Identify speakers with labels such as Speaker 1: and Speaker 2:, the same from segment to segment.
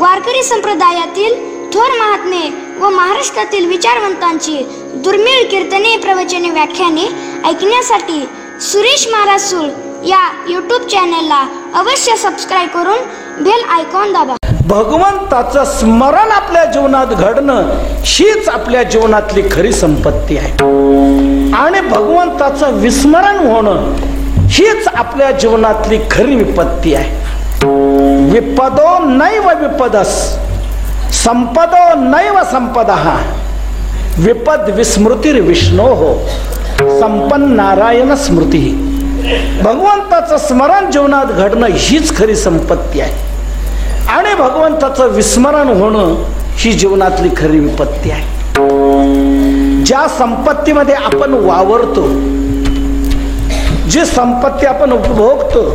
Speaker 1: वारकरी संप्रदायातील थोर महात्मे व महाराष्ट्रातील विचारवंतांची दुर्मिळ कीर्तने, प्रवचने, व्याख्याने ऐकण्यासाठी सुरेश महाराज सूळ या यूट्यूब चॅनलला अवश्य सबस्क्राईब करून बेल आयकॉन दाबा.
Speaker 2: भगवंताचं स्मरण आपल्या जीवनात घडणं हीच आपल्या जीवनातली खरी संपत्ती आहे आणि भगवंताचं विस्मरण होणं हीच आपल्या जीवनातली खरी विपत्ती आहे. विपदो नैव विपदस, संपदो नैव संपदः, विपद विस्मृतिर विष्णोः, संपन्न नारायण स्मृती. भगवंताचं स्मरण जीवनात घडणं हीच खरी संपत्ती आहे आणि भगवंताचं विस्मरण होणं ही जीवनातली खरी विपत्ती आहे. ज्या संपत्तीमध्ये आपण वावरतो, जी संपत्ती आपण उपभोगतो,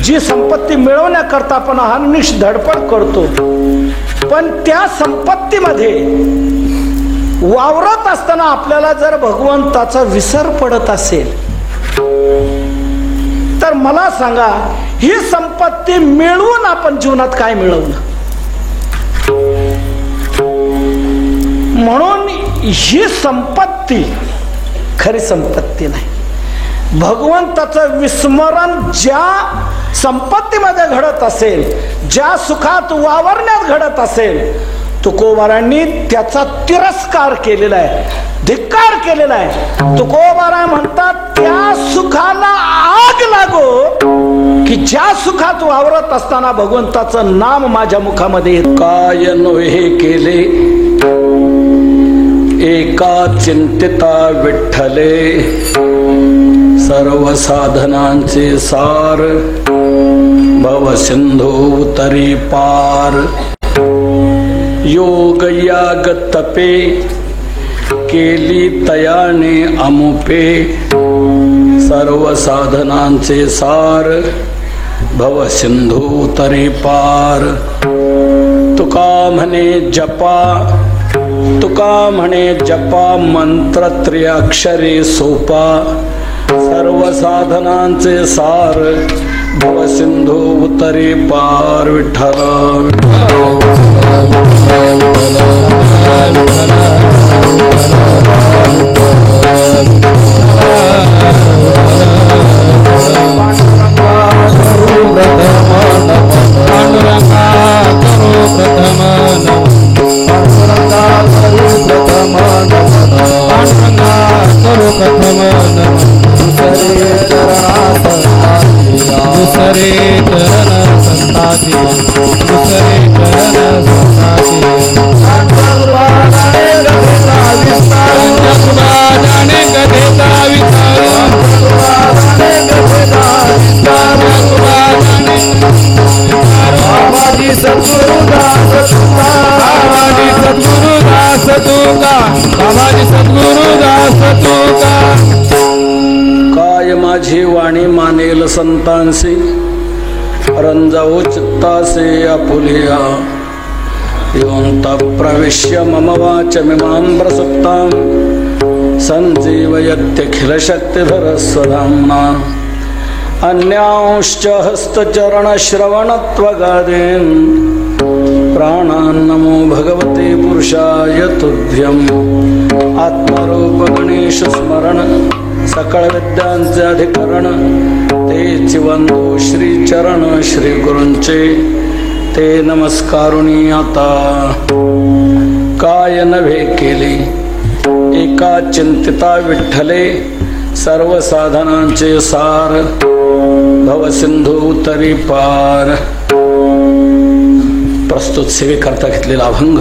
Speaker 2: जी संपत्ती मिळवण्याकरता आपण अहर्निश धडपड करतो, पण त्या संपत्तीमध्ये वावरत असताना आपल्याला जर भगवंताचा विसर पडत असेल तर मला सांगा, ही संपत्ती मिळवून आपण जीवनात काय मिळवलं? म्हणून ही संपत्ती खरी संपत्ती नाही. भगवंताचं विस्मरण ज्या संपत्तीमध्ये घडत असेल, ज्या सुखात वावरण्यात घडत असेल, तुकोबारांनी त्याचा तिरस्कार केलेला आहे, धिक्कार केलेला आहे. तुकोबारा म्हणतात, त्या सुखाला आग लागो की ज्या सुखात वावरत असताना भगवंताचं नाम माझ्या मुखामध्ये येत. काय नव्हे केले एका चिंतिता विठ्ठले, सर्व साधनांचे सार भव सिंधू उतरी पार. योग याग तपे केली तयाने अमुपे, सर्व साधनांचे सार भव सिंधू उतरी पार. तुका म्हणे जपा, तुका म्हणे जपा मंत्र त्रिअक्षरी सोपा, सर्व साधनांचे सार भव सिंधू उतरी पार. विठ्ठल काय माझी वाणी मानेल संतांसी, रंजाओ चित्तासे आपुलिया. योऽन्त प्रविश्य मम वाचमिमां प्रसुप्तां, संजीवयत्यखिल शक्तिधर स्वधाम्ना. अन्यांश्च हस्तचरण श्रवणत्वगादीन्, प्राणान्नमो भगवते पुरुषाय तुभ्यम्. आत्मरूप गणेश स्मरण सकळ विद्यांचे अधिकरण, तेच वंदो श्री चरण श्री गुरूंचे, ते नमस्कारुणी आता. काय नव्हे केले एका चिंतिता विठ्ठले, सर्व साधनांचे सार भव सिंधू उतरी पार. प्रस्तुत सेवेकरता घेतलेला अभंग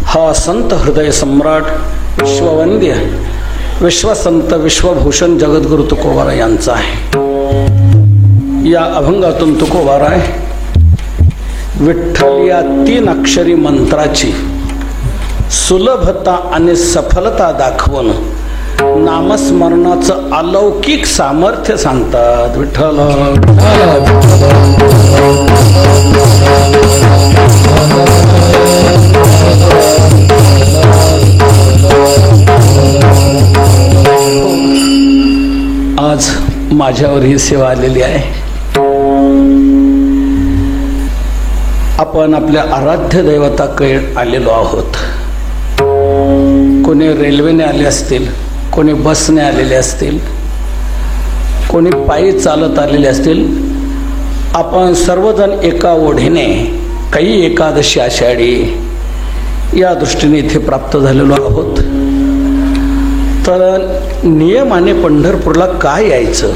Speaker 2: हा संत हृदय सम्राट विश्ववंद्य विश्वसंत विश्वभूषण जगद्गुरु तुकोबारा यांचा आहे. या अभंगातून तुकोबारा विठ्ठल या 3 अक्षरी मंत्राची सुलभता आणि सफलता दाखवून नामस्मरणाचं अलौकिक सामर्थ्य सांगतात. विठ्ठल आज माझ्यावर ही सेवा आलेली आहे. आपण आपल्या आराध्य दैवताकडे आलेलो आहोत. कोणी रेल्वेने आले असतील, कोणी बसने आलेले असतील, कोणी पायी चालत आलेले असतील. आपण सर्वजण एका ओढीने काही एकादशी आषाढी या दृष्टीने इथे प्राप्त झालेलो आहोत. तर नियमाने पंढरपूरला का यायचं,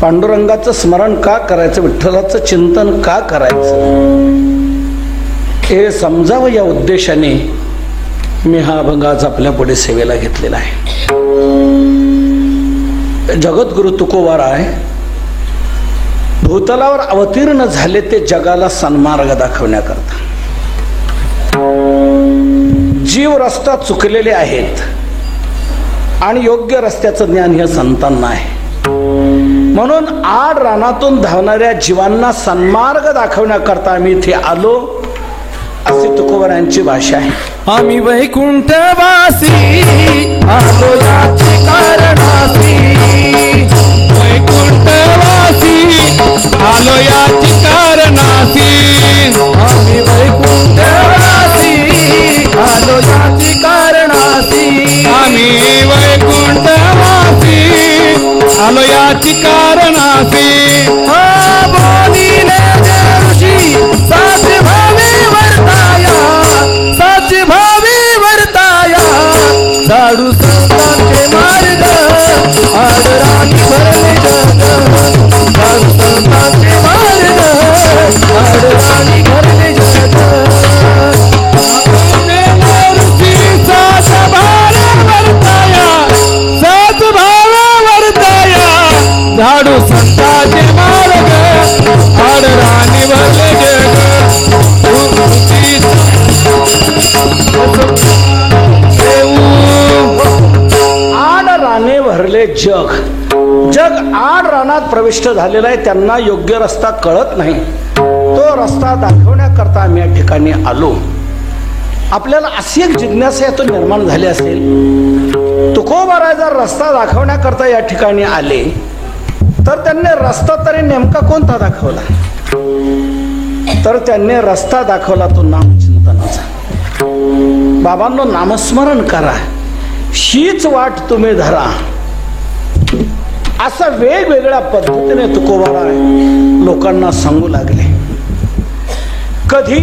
Speaker 2: पांडुरंगाचं स्मरण का करायचं, विठ्ठलाचं चिंतन का करायचं, हे समजावं या उद्देशाने मी हा अभंग आज आपल्या पुढे सेवेला घेतलेला आहे. जगद्गुरु तुकोबाराय भूतलावर अवतीर्ण झाले ते जगाला सन्मार्ग दाखवण्याकरता. जीव रस्ता चुकलेले आहेत आणि योग्य रस्त्याचं ज्ञान हे संतांना आहे. म्हणून आड रानातून धावणाऱ्या जीवांना सन्मार्ग दाखवण्याकरता आम्ही इथे आलो, अशी तुकोबारायांची भाषा आहे.
Speaker 3: आम्ही वैकुंठवासी आलो याचे कारणासी, वैकुंठवासी आलो याचे कारणासी. आम्ही वैकुंठवासी आलो याचे कारणासी. आम्ही वैकुंठवासी आलो याची कारणासी. बोलिले ऋषी साच भावे वर्ताया, साच भावे वर्ताया. झाडू संतांचे मार्ग आदराने भरले जग, झाडू संतांचे मार्ग आदराने भरले जग. ऋषी साच भावे वर्ताया, साच भावे वर्ताया. झाडू संतांचे मार्ग आदराने भरले जग.
Speaker 2: आड राने भरले जग. जग आड रानात प्रविष्ट झालेला आहे, त्यांना योग्य रस्ता कळत नाही. तो रस्ता दाखवण्याकरता आम्ही या ठिकाणी आलो. आपल्याला अशी एक जिज्ञासा यातून निर्माण झाली असेल, तुकोबाराय जर रस्ता दाखवण्याकरता या ठिकाणी आले तर त्यांनी रस्ता तरी नेमका कोणता दाखवला? तर त्यांनी रस्ता दाखवला तो नामचिंतनाचा. बाबांनो, नामस्मरण करा, हीच वाट तुम्ही धरा, असं वेगवेगळ्या पद्धतीने तुकोबाराय लोकांना सांगू लागले. कधी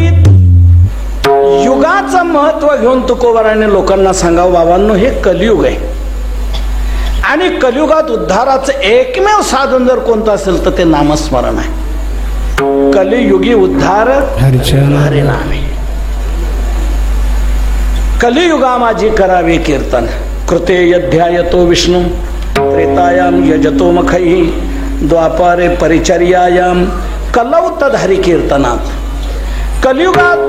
Speaker 2: युगाचं महत्व घेऊन तुकोबारायने लोकांना सांगावं, बाबांनो हे कलियुग आहे आणि कलियुगात उद्धाराचं एकमेव साधन जर कोणतं असेल तर ते नामस्मरण आहे. कलियुगी उद्धार हरिनामे. कलियुगा माझी करावे कीर्तन, कृते यध्यायतो विष्णू त्रेतायाम यजतो मखैः, द्वापारे परिचर्यायाम कलौ तद हरिकीर्तनात. कलियुगात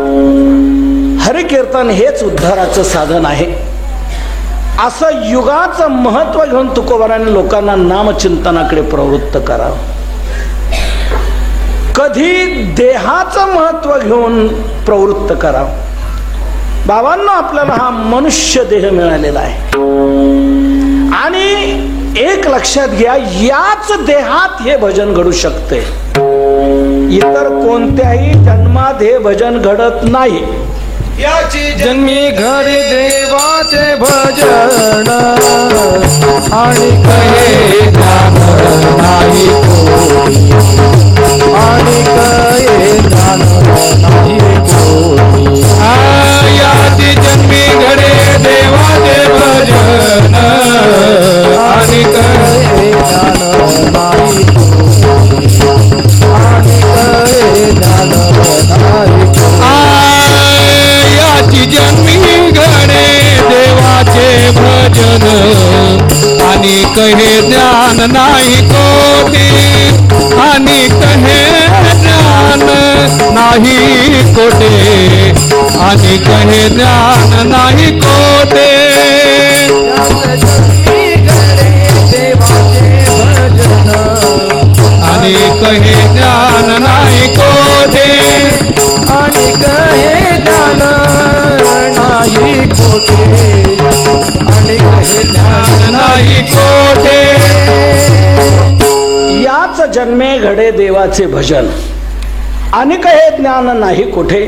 Speaker 2: हरिकीर्तन हेच उद्धाराचं साधन आहे. असं युगाचं महत्व घेऊन तुकोबाराने लोकांना नामचिंतनाकडे प्रवृत्त करावं. कधी देहाचं महत्व घेऊन प्रवृत्त करावं. बाबांना आपल्याला हा मनुष्य देह मिळालेला आहे आणि एक लक्षात घ्या, याच देहात हे भजन घडू शकते. इतर कोणत्याही जन्मात हे भजन घडत नाही.
Speaker 3: याची जन्मी घरी देवाचे भजन आणि कहे ज्ञान नाही कोणी, आणि कहे ज्ञान नाही कोणी. याची जन्मी घडे देवाचे भजन आणि कहे ज्ञान नाही कोणी, आणि कहे ज्ञान नाही कोणी. याची जन्मी घडे देवाचे भजन आणि कहे ज्ञान नाही कोणी, आणि कहे ज्ञान नाही कोटे, आणि कहे ज्ञान नाही कोटे. आणि कहे ज्ञान नाही कोटे, आणि कहे ज्ञान नाही कोटे, आणि कहे ज्ञान नाही कोटे.
Speaker 2: याच जन्मे घडे देवाचे भजन आणि हे ज्ञान नाही कुठे.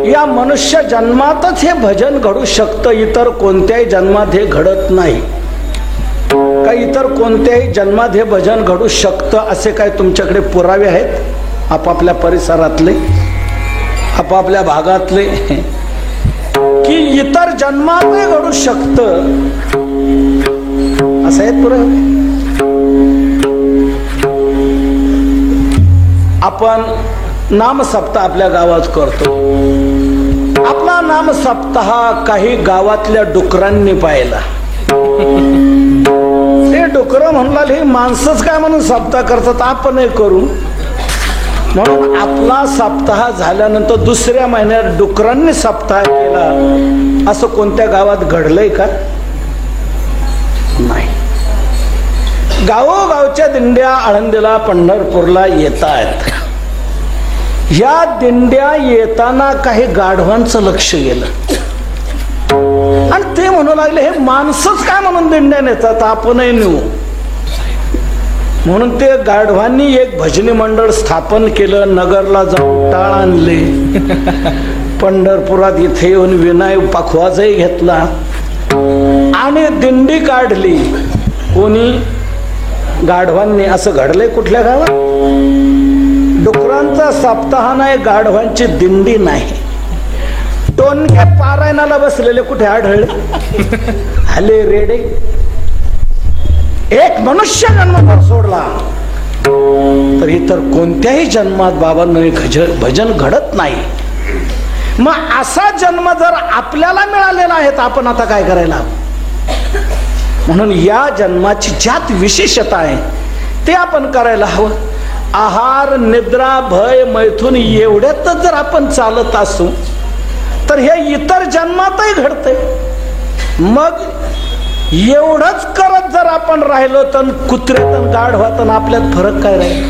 Speaker 2: या मनुष्य जन्मातच हे भजन घडू शकतं, इतर कोणत्याही जन्मात हे घडत नाही. का इतर कोणत्याही जन्मात हे भजन घडू शकतं असे काय तुमच्याकडे पुरावे आहेत? आपापल्या परिसरातले, आपापल्या भागातले, की इतर जन्मातही घडू शकतं असं आहेत पुरावे? आपण नाम सप्ताह आपल्या गावात करतो. आपला नाम सप्ताह काही गावातल्या डुकरांनी पाहिला. ते डुकर म्हणला हे माणसंच काय म्हणून सप्ताह करतात, आपणही करू. म्हणून आपला सप्ताह झाल्यानंतर दुसऱ्या महिन्यात डुकरांनी सप्ताह केला असं कोणत्या गावात घडलंय का? नाही. गावोगावच्या दिंड्या आळंदीला पंढरपूरला येत आहेत. या दिंड्या येताना काही गाढवांचं लक्ष गेलं आणि ते म्हणू लागले हे माणसंच काय म्हणून दिंड्या नेतात, आपणही नेऊ. म्हणून ते गाढवांनी एक भजनी मंडळ स्थापन केलं. नगरला जाऊन टाळ आणले, पंढरपुरात इथे येऊन विनाय पाखवाजही घेतला आणि दिंडी काढली. कोणी? गाढवांनी. असं घडलंय कुठल्या गावात? डुकरांचा सप्ताह नाही, गाढवांची दिंडी नाही. टोनके पारायणाला बसलेले कुठे आढळले? हले रेडे. एक मनुष्य जन्म सोडला तर इतर कोणत्याही जन्मात बाबांना भजन घडत नाही. मग असा जन्म जर आपल्याला मिळालेला आहे तर आपण आता काय करायला? म्हणून या जन्माची ज्यात विशेषता आहे ते आपण करायला हवं. आहार, निद्रा, भय, मैथून एवढ्यातच जर आपण चालत असू तर हे इतर जन्मातही घडतंय. मग एवढंच करत जर आपण राहिलो तर कुत्र्यातन गाढवातन आपल्यात फरक काय राहील?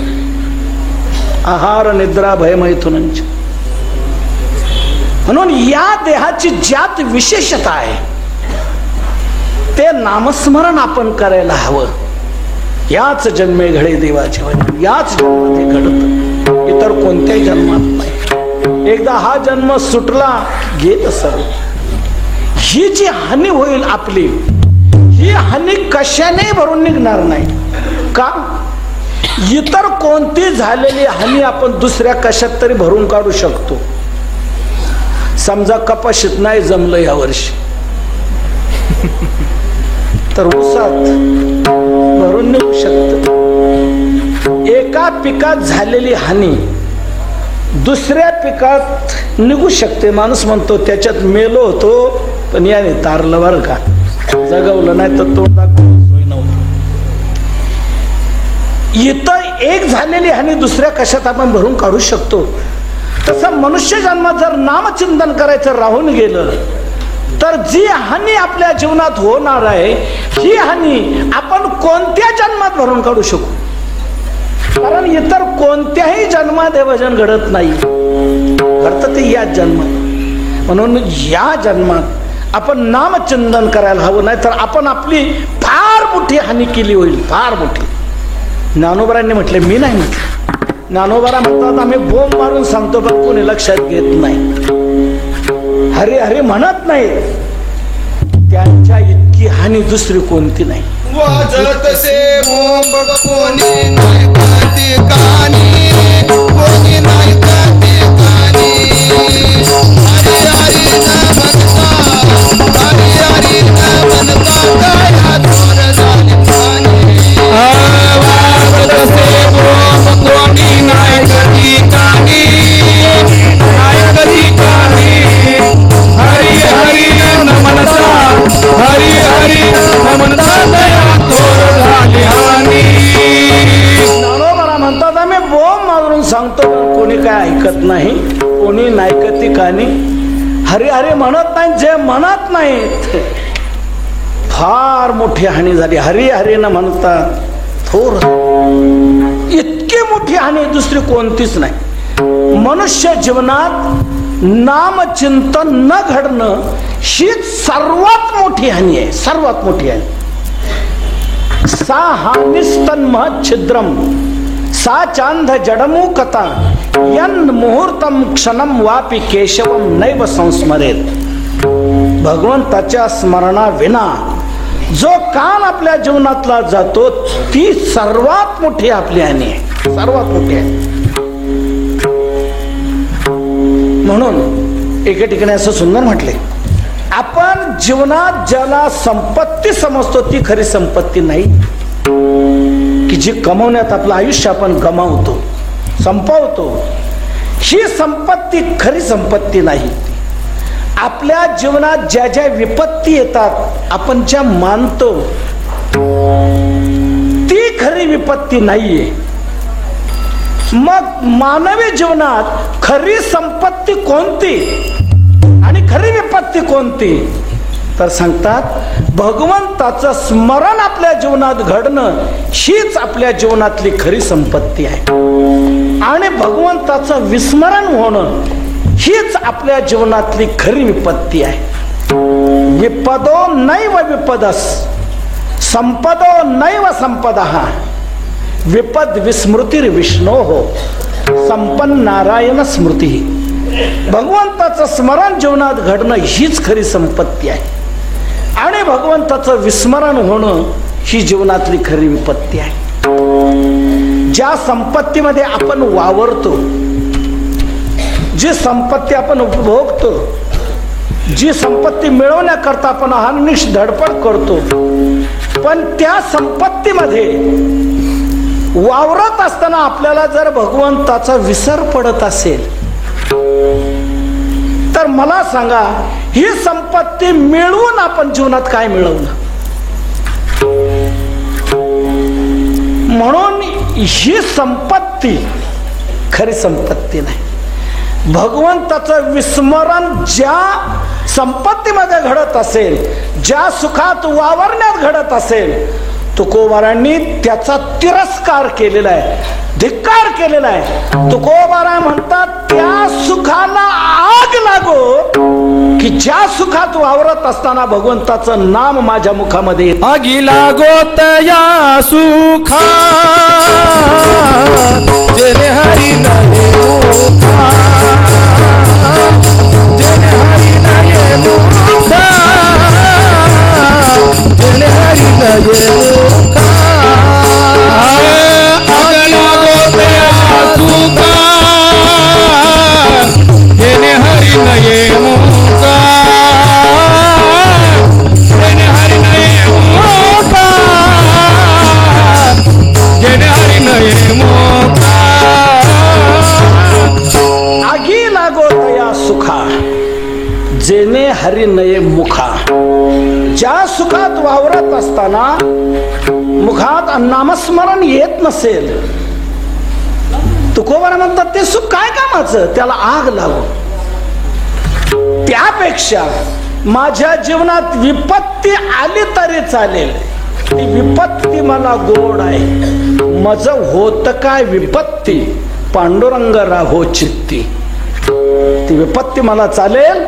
Speaker 2: आहार, निद्रा, भय, मैथुनांची. म्हणून या देहाची ज्यात विशेषता आहे ते नामस्मरण आपण करायला हवं. याच जन्मे घडे देवाचे भजन, याच जन्मात हे घडत, इतर कोणत्याही जन्मात नाही. एकदा हा जन्म सुटला गेलं सर्व. ही जी हानी होईल आपली, ही हानी कशाने भरून निघणार नाही. का? इतर कोणती झालेली हानी आपण दुसऱ्या कशात तरी भरून काढू शकतो. समजा कपाशीत नाही जमलं या वर्षी तर ऊसात भरून निघू शकत. एका पिकात झालेली हानी दुसऱ्या पिकात निघू शकते. माणूस म्हणतो त्याच्यात मेलो होतो पण याने तारलं बरं का, जगवलं नाही तर तोंड दाखवून नव्हतं. इथं एक झालेली हानी दुसऱ्या कशात आपण भरून काढू शकतो. तसं मनुष्य जन्मात जर नामचिंतन करायचं राहून गेलं तर जी हानी आपल्या जीवनात होणार आहे ही हानी आपण कोणत्या जन्मात भरून काढू शकू? कारण इतर कोणत्याही जन्मात हे भजन घडत नाही, घडतं ते याच जन्मात. म्हणून या जन्मात आपण नामचिंतन करायला हवं, नाही तर आपण आपली फार मोठी हानी केली होईल, फार मोठी. ज्ञानोबारांनी म्हटले, मी नाही म्हटलं. ज्ञानोबारा म्हणतात आम्ही बोंब मारून सांगतो पण कोणी लक्षात घेत नाही, हरे हरे म्हणत नाही. त्यांच्या इतकी हानी दुसरी कोणती नाही.
Speaker 3: वाजत से बोंब कोणी नाही का ठिकाणी, कोणी नाही का ठिकाणी. हरी हरी न म्हणता, हरी हरी न म्हणता काय थोर झाली पाणी. वाजत से बोंब कोणी नाही का ठिकाणी, नाही का ठिकाणी. हरी हरी न म्हणता, हरी हरी न म्हणता
Speaker 2: म्हणतात आम्ही बोंब मारून सांगतो कोणी काय ऐकत नाही, कोणी नायकती कानी. हरी हरी म्हणत नाही, जे म्हणत नाहीत फार मोठी हानी झाली. हरी हरी न म्हणतात थोर, इतकी मोठी हानी दुसरी कोणतीच नाही. मनुष्य जीवनात नामचिंतन न घडणं ही सर्वात मोठी हानी आहे, सर्वात मोठी हानी. सा हानिस्तन्मह छिद्रम सा चांद जडमुकता यन मुहूर्तम क्षणम वापी केशवम नैव संस्मरेत. भगवंताच्या स्मरणाविना जो काल आपल्या जीवनातला जातो ती सर्वात मोठी आपली हानी आहे, सर्वात मोठी आहे. म्हणून एके ठिकाणी असं सुंदर म्हटले, आपण जीवनात ज्याला संपत्ती समजतो ती खरी संपत्ती नाही, की जी कमवण्यात आपलं आयुष्य आपण गमावतो, संपवतो. ही संपत्ती खरी संपत्ती नाही. आपल्या जीवनात ज्या ज्या विपत्ती येतात आपण ज्या मानतो ती खरी विपत्ती नाहीये. मग मानवी जीवनात खरी संपत्ती कोणती आणि खरी विपत्ती कोणती, तर सांगतात भगवंताचं स्मरण आपल्या जीवनात घडणं हीच आपल्या जीवनातली खरी संपत्ती आहे. आणि भगवंताचं विस्मरण होणं हीच आपल्या जीवनातली खरी विपत्ती आहे. विपदो नैव विपदस संपदो नैव संपदः विपद विस्मृतिर विष्णो हो संपन्न नारायण स्मृती. भगवंताचं स्मरण जीवनात घडणं हीच खरी संपत्ती आहे आणि भगवंताचं विस्मरण होणं ही जीवनातली खरी विपत्ती आहे. ज्या संपत्तीमध्ये आपण वावरतो, जी संपत्ती आपण उपभोगतो, जी संपत्ती मिळवण्याकरता आपण अहर्निश धडपड करतो, पण त्या संपत्तीमध्ये वावरत असताना आपल्याला जर भगवंताचा विसर पडत असेल तर मला सांगा ही संपत्ती मिळवून आपण जीवनात काय मिळवलं. म्हणून ही संपत्ती खरी संपत्ती नाही. भगवंताचं विस्मरण ज्या संपत्तीमध्ये घडत असेल, ज्या सुखात वावरण्यात घडत असेल, तुकोबारांनी त्याचा तिरस्कार केलेला आहे, धिक्कार केलेला आहे. तुकोबारा म्हणतात त्या सुखाला आग लागो की ज्या सुखात वावरत असताना भगवंताचं नाम माझ्या मुखामध्ये.
Speaker 3: आगी लागो तया सुखा जेने हरी नये मुखा, जेने हरी नये मुखा, जेने हरी नये मुखा. आग लागो तया सुखा जेने हरी नये मुखा, जेने हरी नये मुखा, जेने हरी नये मुखा.
Speaker 2: आगी लागो तया सुखा जेने हरी नये मुखा. ज्या सुखात वावरत असताना मुखात नामस्मरण येत नसेल, तुकोबारा म्हणतात ते सुख काय कामाचं, त्याला आग लागो. त्यापेक्षा माझ्या जीवनात विपत्ती आली तरी चालेल, ती विपत्ती मला गोड आहे. मज होत काय विपत्ती पांडुरंग राहो चित्ती. ती विपत्ती मला चालेल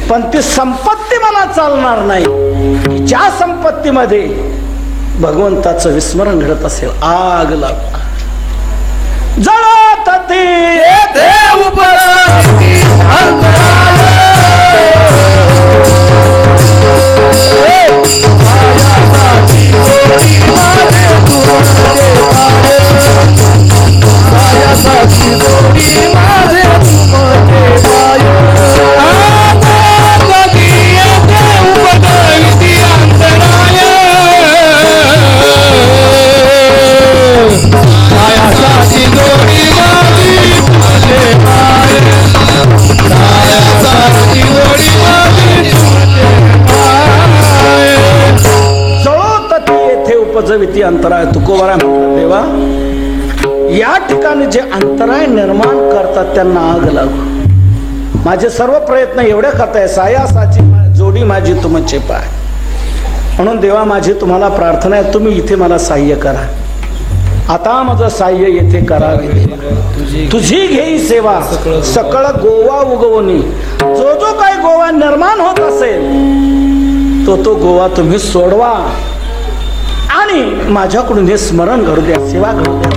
Speaker 2: पण ती संपत्ती मला चालणार नाही. ज्या संपत्तीमध्ये भगवंताचं विस्मरण घडत असेल आग लाग. जळत ती
Speaker 3: देव पराती अंतराळ, मायासाठी गोडी माझे तुमचे पाय, मायासाठी गोडी माझे तुमचे पाय.
Speaker 2: उपजविती अंतराय. तुकोबारा म्हणतात देवा या ठिकाणी जे अंतराय निर्माण करतात त्यांना आग लागू. माझे सर्व प्रयत्न एवढे करताय सायासाची जोडी माझी तुमचे पाय. म्हणून देवा माझी तुम्हाला प्रार्थना आहे, तुम्ही इथे मला साह्य करा. आता माझं साह्य येथे करावे. तुझी घेई सेवा सकळ गोवा उगवणी. जो जो काही गोवा निर्माण होत असेल तो गोवा तुम्ही सोडवा आणि माझ्याकडून हे स्मरण घडू द्या, सेवा घडू द्या.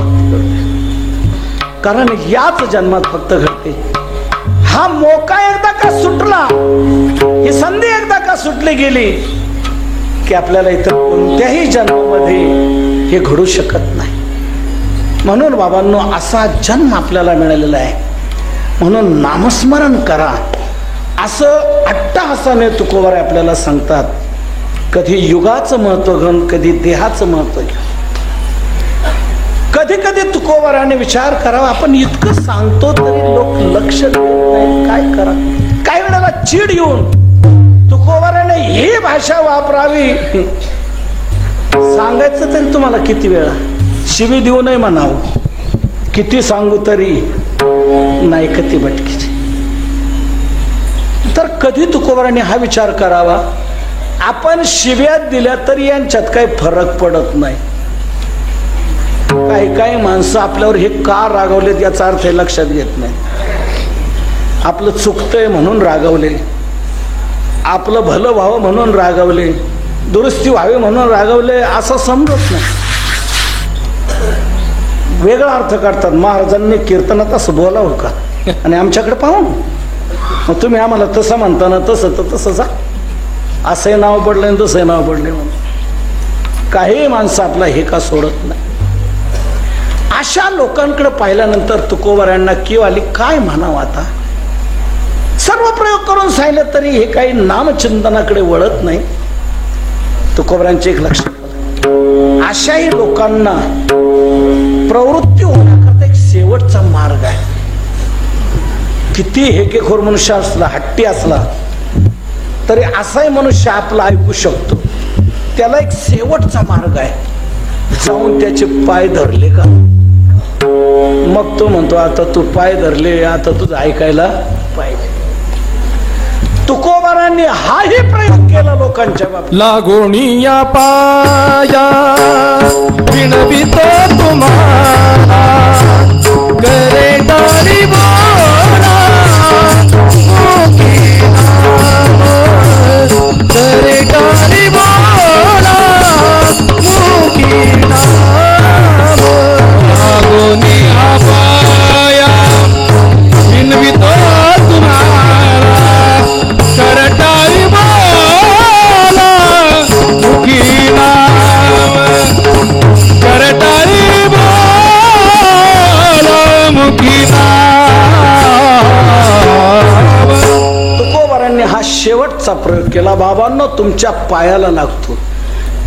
Speaker 2: कारण याच जन्मात फक्त घडते. हा मोका एकदा का सुटला, ही संधी एकदा का सुटली गेली की आपल्याला इतर कोणत्याही जन्मामध्ये हे घडू शकत नाही. म्हणून बाबांनो, असा जन्म आपल्याला मिळालेला आहे, म्हणून नामस्मरण करा असं अट्टहासाने तुकोबार आपल्याला सांगतात. कधी युगाचं महत्व घेऊन, कधी देहाचं महत्व घेऊन. कधी कधी तुकोबाराने विचार करावा, आपण इतकं सांगतो तरी लोक लक्ष देत नाहीत, काय करा. काही वेळेला चीड येऊन तुकोबाराने ही भाषा वापरावी. सांगायचं तरी तुम्हाला किती वेळा, शिवी देऊ नये म्हणावं, किती सांगू तरी नाही कती भटकीची. तर कधी तुकोबाराने हा विचार करावा, आपण शिव्यात दिल्या तरी यांच्यात काही फरक पडत नाही. काही काही माणसं आपल्यावर हे का रागवलेत याचा अर्थ हे लक्षात घेत नाही. आपलं चुकतंय म्हणून रागवले, आपलं भलं व्हावं म्हणून रागवले, दुरुस्ती व्हावी म्हणून रागवले असं समजत नाही. वेगळा अर्थ काढतात. महाराजांनी कीर्तनात असं बोलावं का आणि आमच्याकडे पाहून मग तुम्ही आम्हाला तसं म्हणता ना, तसं तर तसं जा, असंही नाव पडलंय तसंही नाव पडले म्हणून काही माणसं आपला हे का सोडत नाही. अशा लोकांकडे पाहिल्यानंतर तुकोबारांना किंवा आली काय म्हणावं. आता सर्व प्रयोग करून सांगितलं तरी हे काही नामचिंतनाकडे वळत नाही. तुकोबारांचे एक लक्षात आलं, अशाही लोकांना प्रवृत्ती होण्याकरता एक शेवटचा मार्ग आहे. किती हेकेखोर मनुष्य असला, हट्टी असला तरी असाही मनुष्य आपला ऐकू शकतो. त्याला एक शेवटचा मार्ग आहे, जाऊन त्याचे पाय धरले का मग तो म्हणतो आता तू पाय धरले, आता तुझं ऐकायला पाहिजे. तुकोबारांनी हाही प्रयोग केला लोकांच्या बाबतीत.
Speaker 3: लागोनिया पाया विनवितो तुम्हाला, करे डाली बोला करे डाली बोला मुखी नाम. लागोनिया पाया विनवितो तुम्हाला, करटाळी बोला मुखी नाम. करटाळी बोला मुखी नाम.
Speaker 2: तुकोबारांनी हा शेवटचा प्रयोग केला. बाबांनो, तुमच्या पायाला लागतो.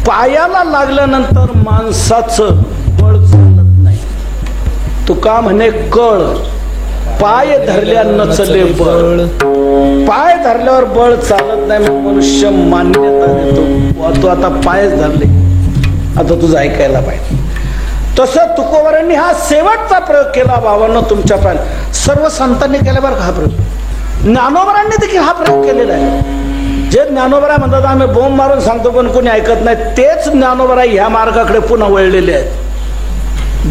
Speaker 2: पायाला लागल्यानंतर माणसाचं बळ चालत नाही. तुका म्हणे कळ, पाय धरल्यानं चले बळ. पाय धरल्यावर बळ चालत नाही. मग मनुष्य मान्यता देतो, तू आता पायच धरले, आता तुझं ऐकायला पाहिजे. तसं तुकोबारांनी हा शेवटचा प्रयोग केला. बाबांनो, तुमच्या पायाला. सर्व संतांनी केला बरं का हा प्रयोग. ज्ञानोबारांनी देखील हा प्रयोग केलेला आहे. जे ज्ञानोबरा म्हणतात आम्ही बोंब मारून सांगतो पण कोणी ऐकत नाही, तेच ज्ञानोबरा ह्या मार्गाकडे पुन्हा वळलेले आहेत.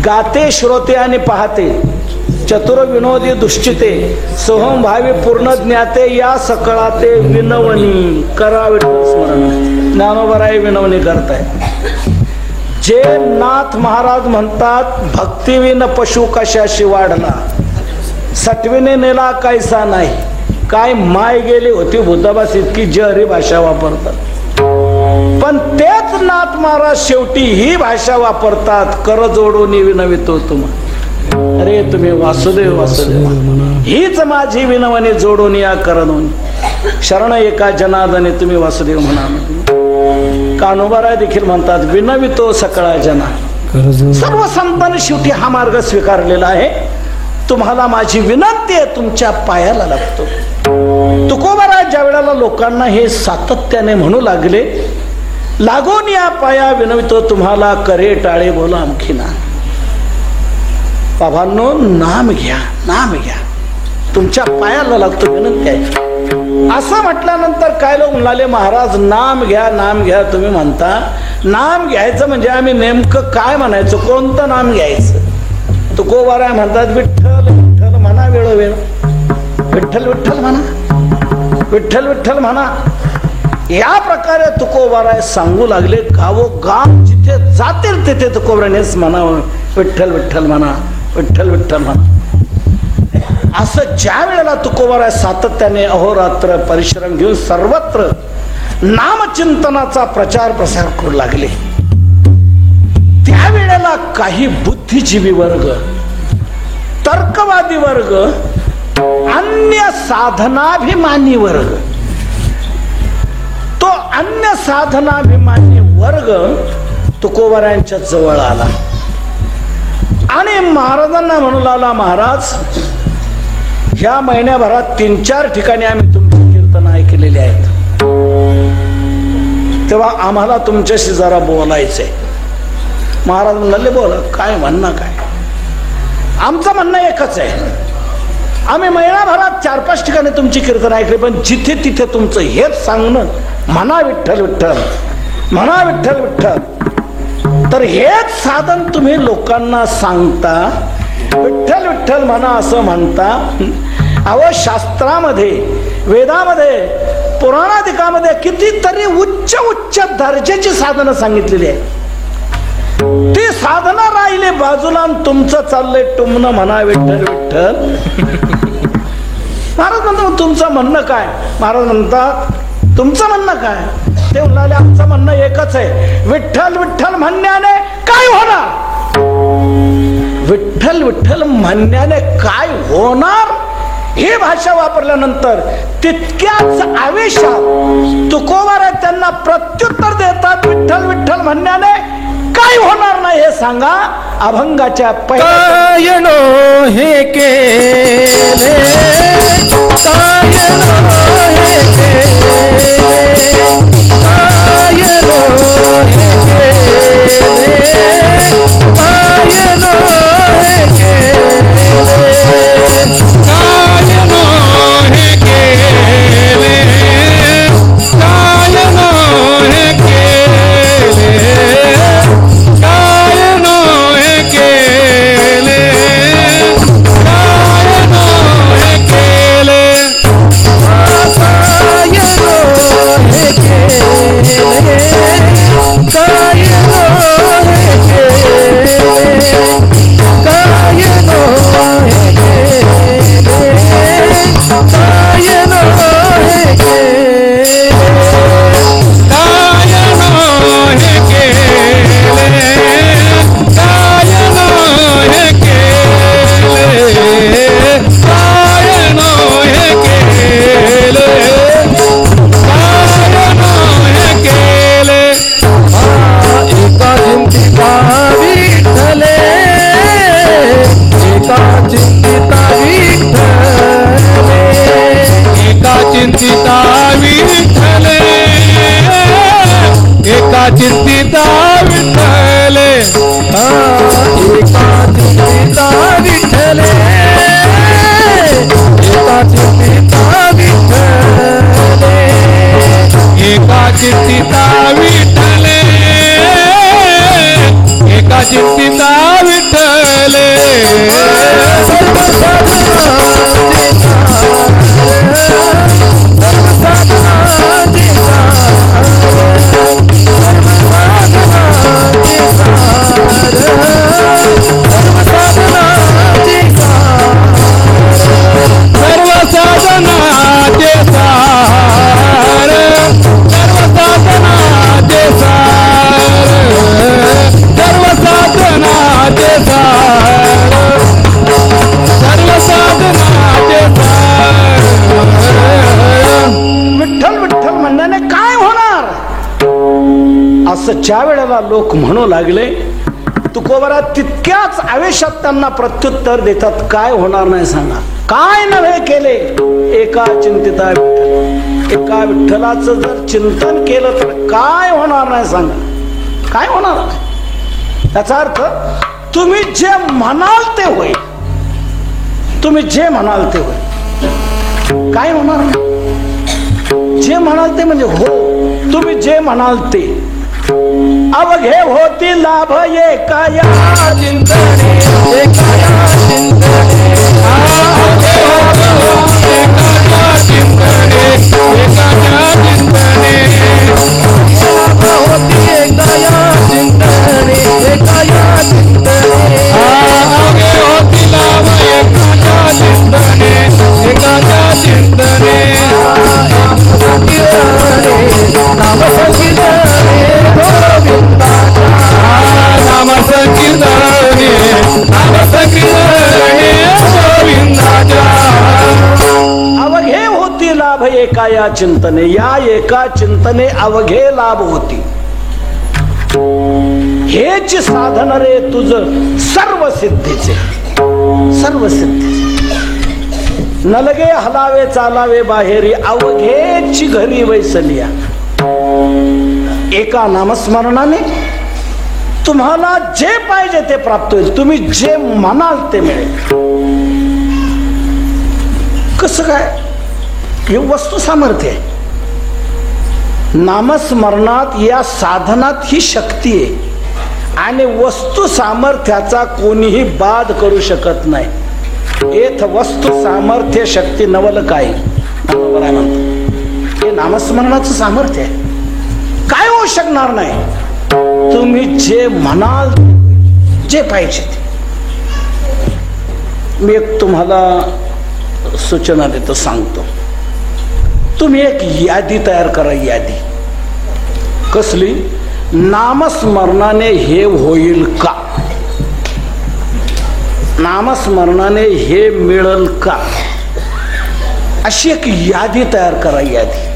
Speaker 2: गाते, श्रोते आणि पाहते, चतुर विनोदी दुश्चिते, सोहम भावी पूर्ण ज्ञाते, या सकळाते विनवणी करा विठ्ठल स्मरण. ज्ञानोबराही विनवणी करताय. जे नाथ महाराज म्हणतात, भक्तिविन पशु कशाशी वाढला, सटविने नेला कैसा नाही. काय माय गेली होती भूताबास इतकी जहरी भाषा वापरतात. पण तेच नाथ महाराज शेवटी ही भाषा वापरतात, कर जोडून विनवितो तुम्हा. अरे तुम्ही वासुदेव वासुदेव, हीच माझी विनवणी जोडून या करणून. शरण एका जनार्दने तुम्ही वासुदेव म्हणा. कान्होबाराय देखील म्हणतात, विनवितो सकळा जना. सर्व संतांनी शेवटी हा मार्ग स्वीकारलेला आहे. तुम्हाला माझी विनंती आहे, तुमच्या पायाला लागतो. तुकोबाराय ज्या वेळेला लोकांना हे सातत्याने म्हणू लागले, लागून या पाया विनवितो तुम्हाला, करे टाळे बोला आणखीना. बाबांनो, नाम घ्या, नाम घ्या, तुमच्या पायाला लागतो, विनंती आहे. असं म्हटल्यानंतर काय लोक म्हणाले, महाराज नाम घ्या, नाम घ्या तुम्ही म्हणता. नाम घ्यायचं म्हणजे आम्ही नेमकं काय म्हणायचं, कोणतं नाम घ्यायचं. तुकोबाराय म्हणतात, विठ्ठल विठ्ठल म्हणा, वेळोवेळ विठ्ठल विठ्ठल म्हणा, विठ्ठल विठ्ठल म्हणा. या प्रकारे तुकोबाराय सांगू लागले. गावोगाव जिथे जातील तिथे तुकोबारानेच म्हणावं, विठ्ठल विठ्ठल म्हणा, विठ्ठल विठ्ठल म्हणा. असं ज्या वेळेला तुकोबाराय सातत्याने अहोरात्र परिश्रम घेऊन सर्वत्र नामचिंतनाचा प्रचार प्रसार करू लागले, त्यावेळेला काही बुद्धिजीवी वर्ग, तर्कवादी वर्ग, अन्य साधनाभिमानी वर्ग, तो अन्य साधनाभिमानी वर्ग तुकोबारायांच्या जवळ आला आणि महाराजांना म्हणू लागला, महाराज ह्या महिन्याभरात 3-4 ठिकाणी आम्ही तुमची कीर्तन ऐकलेली आहेत, तेव्हा आम्हाला तुमच्याशी जरा बोलायचंय. महाराज म्हणाले, बोला, काय म्हणणं काय? आमचं म्हणणं एकच आहे, आम्ही महिनाभरात 4-5 ठिकाणी तुमची कीर्तन ऐकली, पण जिथे तिथे तुमचं हेच सांगणं, म्हणा विठ्ठल विठ्ठल, म्हणा विठ्ठल विठ्ठल. तर हेच साधन तुम्ही लोकांना सांगता, विठ्ठल विठ्ठल म्हणा असं म्हणता. अहो शास्त्रामध्ये, वेदामध्ये, पुराणाधिकामध्ये कितीतरी उच्च उच्च दर्जाची साधनं सांगितलेली आहे. ती साधना राहिली बाजूला, तुमचं चाललंय टुमणं, म्हणा विठ्ठल विठ्ठल. महाराज म्हणतात, तुमचं म्हणणं काय? महाराज म्हणतात, तुमचं म्हणणं काय? ते म्हणाले, आमचं म्हणणं एकच आहे, विठ्ठल विठ्ठल म्हणण्याने काय होणार? विठ्ठल विठ्ठल म्हणण्याने काय होणार ही भाषा वापरल्यानंतर तितक्याच आवेशात तुकोबाराय त्यांना प्रत्युत्तर देतात, विठ्ठल विठ्ठल म्हणण्याने काय होणार नाही हे सांगा. अभंगाच्या
Speaker 3: काय नो हे केले, काय नो हे केले, काय नो हे केले, काय नो हे केले, काय नो हे केले, काय नो हे केले, काय नो हे केले, काय नो हे केले, काय नो हे केले, काय नो हे केले, काय नो हे केले, काय नो हे केले, काय नो हे केले, काय नो हे केले, काय नो हे केले, काय नो हे केले. एका चिंतिता विठ्ठले, एका चिंतिता विठ्ठले, एका चिंतिता विठ्ठले, एका चिंतिता विठ्ठले, एका चिंतिता विठ्ठले, एका चिंतिता विठ्ठले, एका चिंतिता विठ्ठले, एका चिंतिता विठ्ठले. सर्वसाधनाचे सार, सर्वसाधनाचे सार, सर्वसाधनाचे सार, सर्वसाधनाचे सार.
Speaker 2: विठ्ठल विठ्ठल म्हणण्याने काय होणार असं ज्या वेळेला लोक म्हणू लागले, तुकोबारा तितक्याच आवेशात त्यांना प्रत्युत्तर देतात, काय होणार नाही सांगा. काय नव्हे केले, एका चिंतिता विठ्ठल, एका विठ्ठलाचं जर चिंतन केलं तर काय होणार नाही सांगा. काय होणार नाही त्याचा अर्थ तुम्ही जे म्हणाल ते होईल, तुम्ही जे म्हणाल ते होईल. काय होणार नाही, जे म्हणाल ते म्हणजे हो, तुम्ही जे म्हणाल ते. अवघे होती लाभ एका या चिंतने, एका या चिंतने,
Speaker 3: अवघे होती एका या चिंतने, एका या चिंतने, लाभ होती एका या चिंतने, एका या चिंतने, अवघे होती
Speaker 2: लाभ एका या चिंतने, या एका चिंतने अवघे लाभ होती. हेच साधन रे तुझ सर्व सिद्धीचे, सर्व सिद्धीचे. नलगे हलावे चालावे बाहेरी, अवघेची घरी वैसलिया. एका नामस्मरणाने तुम्हाला जे पाहिजे ते प्राप्त होईल. तुम्ही जे म्हणाल ते मिळेल. कसं काय? हे वस्तू सामर्थ्य आहे. नामस्मरणात, या साधनात ही शक्ती आहे आणि वस्तू सामर्थ्याचा कोणीही बाद करू शकत नाही. एथ वस्तू सामर्थ्य शक्ती नवल काय म्हणतो. हे नामस्मरणाचं सामर्थ्य आहे. काय होऊ शकणार नाही. तुम्ही जे म्हणाल, जे पाहिजे ते. मी एक तुम्हाला सूचना देतो, सांगतो. तुम्ही एक यादी तयार करा. यादी कसली? नामस्मरणाने हे होईल का, नामस्मरणाने हे मिळेल का, अशी एक यादी तयार करा. यादी,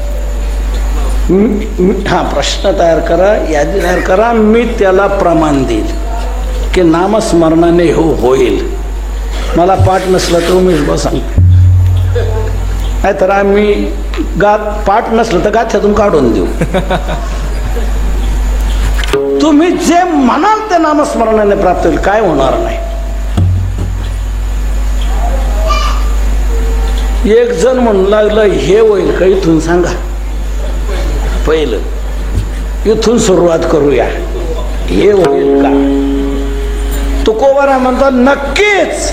Speaker 2: हा प्रश्न तयार करा, यादी तयार करा. मी त्याला प्रमाण देईल की नामस्मरणाने हो होईल. मला पाठ नसलं तर मी सांगतो, नाहीतर आम्ही पाठ नसलं तर गाथ्यातून काढून देऊ. तुम्ही जे म्हणाल ते नामस्मरणाने प्राप्त होईल. काय होणार नाही. एक जण म्हणू लागलं हे होईल का, इथून सांगा. पहिलं इथून सुरुवात करूया. हे होईल का? तुकोबारा म्हणतात नक्कीच.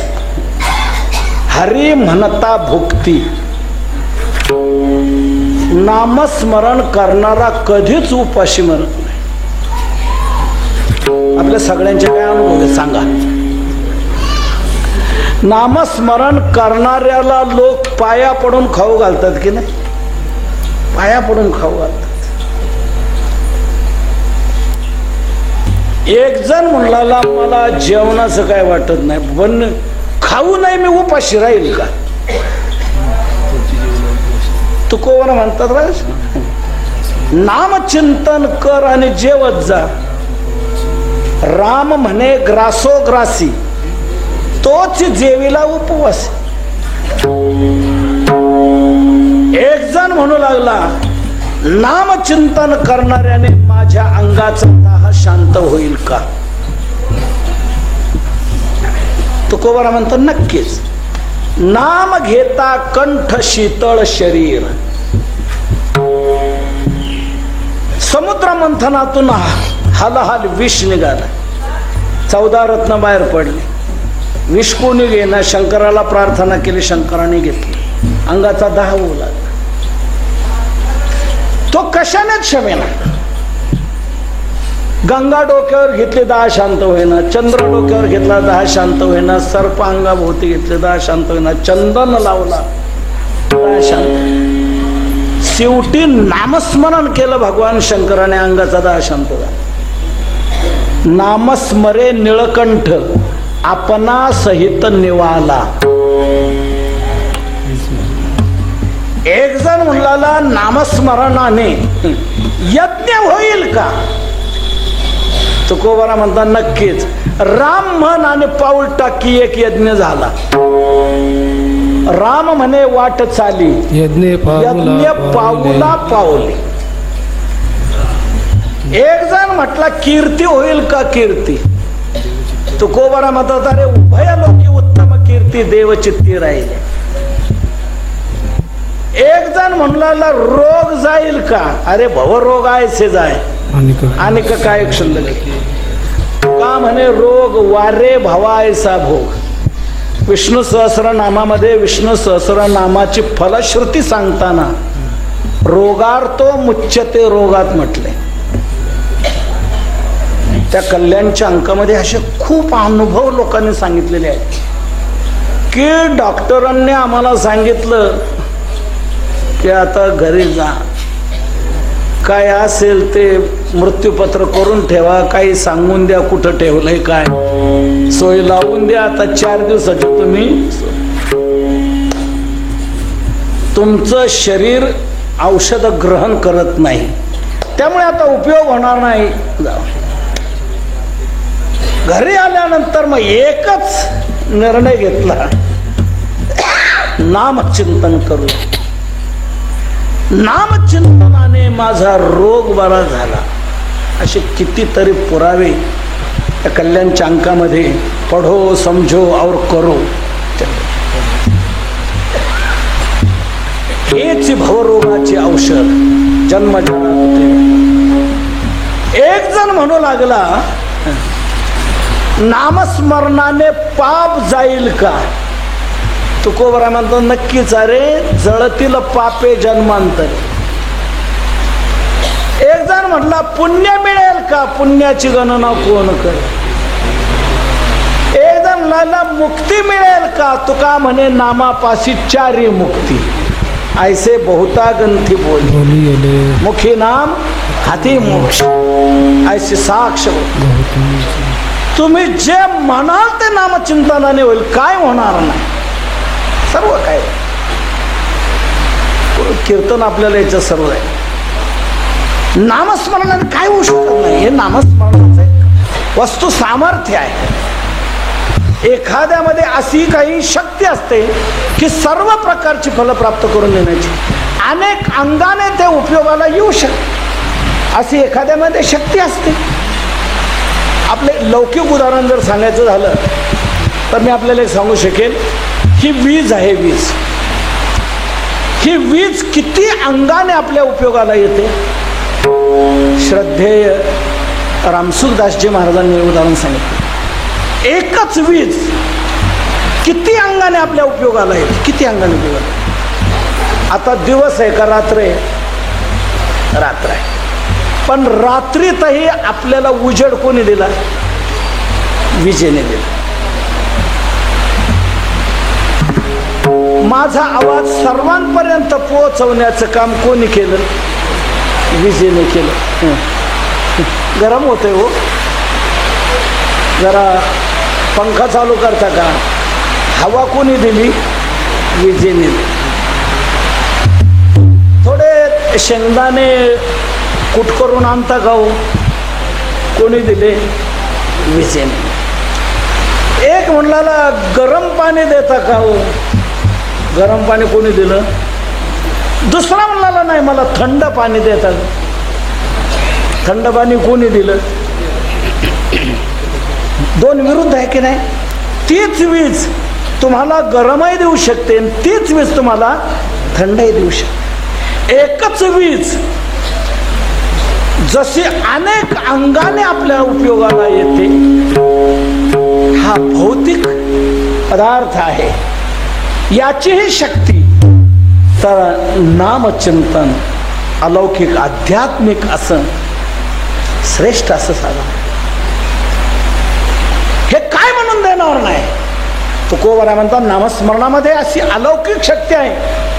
Speaker 2: हरी म्हणता भुक्ती. नामस्मरण करणारा कधीच उपाशी मरत नाही. आपल्या सगळ्यांचे काय अनुभव आहेत सांगा. नामस्मरण करणाऱ्याला लोक पाया पडून खाऊ घालतात की नाही? पाया पडून खाऊ घालतात. एक जण म्हणला मला जेवणाचं काय वाटत नाही, पण खाऊ नाही मी उपाशी राहील का? तुकोबर म्हणतात नामचिंतन कर आणि जेवत जा. राम म्हणे ग्रासोग्रासी, तोच जेवीला उपवास. एक जण म्हणू लागला नामचिंतन करणाऱ्याने माझ्या अंगाचा दाह शांत होईल का? तुकोबारा म्हणतो नक्कीच. नाम घेता कंठ शीतळ शरीर. समुद्र मंथनातून हलहल विष निघाला. 14 रत्न बाहेर पडले. विष कोणी घेणं? शंकराला प्रार्थना केली, शंकराने घेतली. अंगाचा दाह होऊ लागला. तो कशाने क्षमेना? गंगा डोक्यावर घेतली दाह शांत होईना, चंद्र डोक्यावर घेतला दाह शांत होईना, सर्प अंगाभोवती घेतले दाह शांत होईना, चंदन लावला दाह शांत. शेवटी नामस्मरण केलं भगवान शंकराने, अंगाचा दाह शांत झाला. नामस्मरे निळकंठ आपणा सहित निवाला. एक जण म्हणला नामस्मरणाने यज्ञ होईल का? तुकोबारा म्हणतात नक्कीच. राम म्हण आणि पाऊल टाकी एक यज्ञ झाला. राम म्हणे वाट चाली, यज्ञ पाऊला पावली. एक जण म्हटला कीर्ती होईल का? कीर्ती. तुकोबारा म्हणतात अरे उभय लोकी उत्तम कीर्ती देवचित्ती राहील. एक जण म्हणला रोग जाईल का? अरे भव रोग आहे जाय आणि काय क्षुल्लक का म्हणे रोग वारे भवायचा भोग. विष्णू सहस्रनामामध्ये विष्णू सहस्रनामाची फलश्रुती सांगताना रोगार्तो मुच्यते रोगात म्हटले. त्या कल्याणच्या अंकामध्ये असे खूप अनुभव लोकांनी सांगितलेले आहेत की डॉक्टरांनी आम्हाला सांगितलं की आता घरी जा, काय असेल ते मृत्यूपत्र करून ठेवा, काही सांगून द्या कुठं ठेवलंय, काय सोय लावून द्या, आता 4 दिवसाची तुम्ही. तुमचं शरीर औषध ग्रहण करत नाही, त्यामुळे आता उपयोग होणार नाही. घरी आल्यानंतर मग एकच निर्णय घेतला, नामचिंतन करू. नामचिंतनाने माझा रोग बरा झाला. असे कितीतरी पुरावे त्या कल्याणच्या अंकामध्ये पढो समझो और करो. हेच भवरोगाचे औषध जन्मजन्मात होते. एक जण म्हणू लागला, नामस्मरणाने पाप जाईल का? तुकोबरा म्हणतो नक्कीच, अरे जळतील पापे जन्मांतर. एक जण म्हटला पुण्य मिळेल का? पुण्याची गणना कोण करे? एक जण म्हणाला मुक्ती मिळेल का? तुका म्हणे नामापाशी चारी मुक्ती. ऐसे बहुता ग्रंथी बोली, मुखी नाम हाती मोक्ष. ऐसे साक्ष. तुम्ही जे म्हणाल ते नामचिंतनाने होईल, काय होणार नाही. सर्व काय कीर्तन आपल्याला याचं सर्व आहे. नामस्मरणाने काय होऊ शकत नाही. हे नामस्मरणाचं वस्तू सामर्थ्य आहे. एखाद्यामध्ये अशी काही शक्ती असते की सर्व प्रकारची फलं प्राप्त करून देण्याची, अनेक अंगाने ते उपयोगाला येऊ शकते, अशी एखाद्यामध्ये शक्ती असते. आपले लौकिक उदाहरण जर सांगायचं झालं तर मी आपल्याला एक सांगू शकेल की वीज आहे. ही वीज किती अंगाने आपल्या उपयोगाला येते. श्रद्धेय रामसुखदासजी महाराजांनी उदाहरण सांगितलं. एकच वीज किती अंगाने आपल्या उपयोगाला येते, किती अंगाने उपयोगाला. आता दिवस आहे का रात्र आहे? रात्र आहे. पण रात्रीतही आपल्याला उजेड कोणी दिला? विजेने दिला. माझा आवाज सर्वांपर्यंत पोहोचवण्याचं काम कोणी केलं? विजेने केलं. गरम होतंय हो, जरा पंखा चालू करता का? हवा कोणी दिली? विजेने. थोडे शेंगदाणे कुट करून आणता का हो? कोणी दिले? विजेने. एक म्हणला गरम पाणी देता का हो? गरम पाणी कोणी दिलं? दुसरा म्हणला नाही मला थंड पाणी देतात. थंड पाणी कोणी दिलं? दोन विरुद्ध आहे की नाही? तीच वीज तुम्हाला गरमही देऊ शकते, तीच वीज तुम्हाला थंडही देऊ शकते. एकच वीज जशी अनेक अंगाने आपल्या उपयोगाला येते, हा भौतिक पदार्थ आहे, याचीही शक्ती. तर नामचिंतन अलौकिक आध्यात्मिक असं श्रेष्ठ असं साधन. हे काय म्हणून देणार नाही. तुकोबरा म्हणतात नामस्मरणामध्ये अशी अलौकिक शक्ती आहे,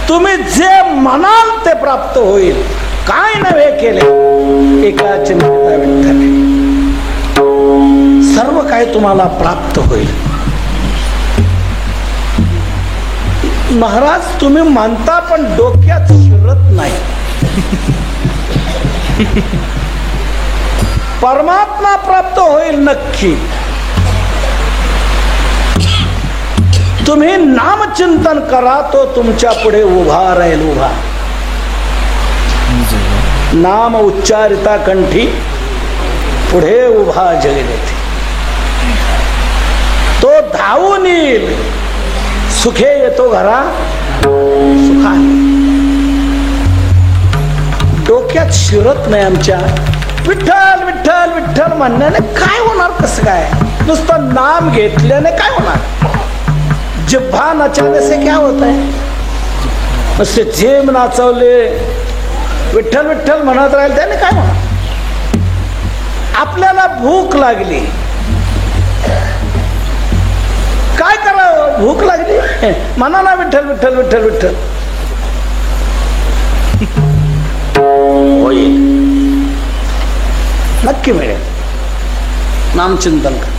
Speaker 2: तुम्ही जे म्हणाल ते प्राप्त होईल. काय नव्हे केले एका चिंता विठ्ठल, सर्व काय तुम्हाला प्राप्त होईल. महाराज तुम्ही म्हणता पण डोक्यात शिरत नाही. परमात्मा प्राप्त होईल नक्की. तुम्ही नामचिंतन करा, तो तुमच्या पुढे उभा राहील. उभा नाम उच्चारिता कंठी, पुढे उभा जगदेते. तो धावून येईल, सुखे येतो घरा सुखाने. डोक्यात शिरत नाही आमच्या. विठ्ठल विठ्ठल विठ्ठल म्हणण्याने काय होणार? कसं काय? नुसतं नाम घेतल्याने काय होणार? जिव्हा नचाने से क्या होता है? नुसते जेम नाचवले, विठ्ठल विठ्ठल म्हणत राहील, त्याने काय होणार? आपल्याला भूक लागली, काय करावं? भूक लागली म्हणा ना विठ्ठल विठ्ठल विठ्ठल विठ्ठल. होईल, नक्की मिळेल. नामचिंतन कर.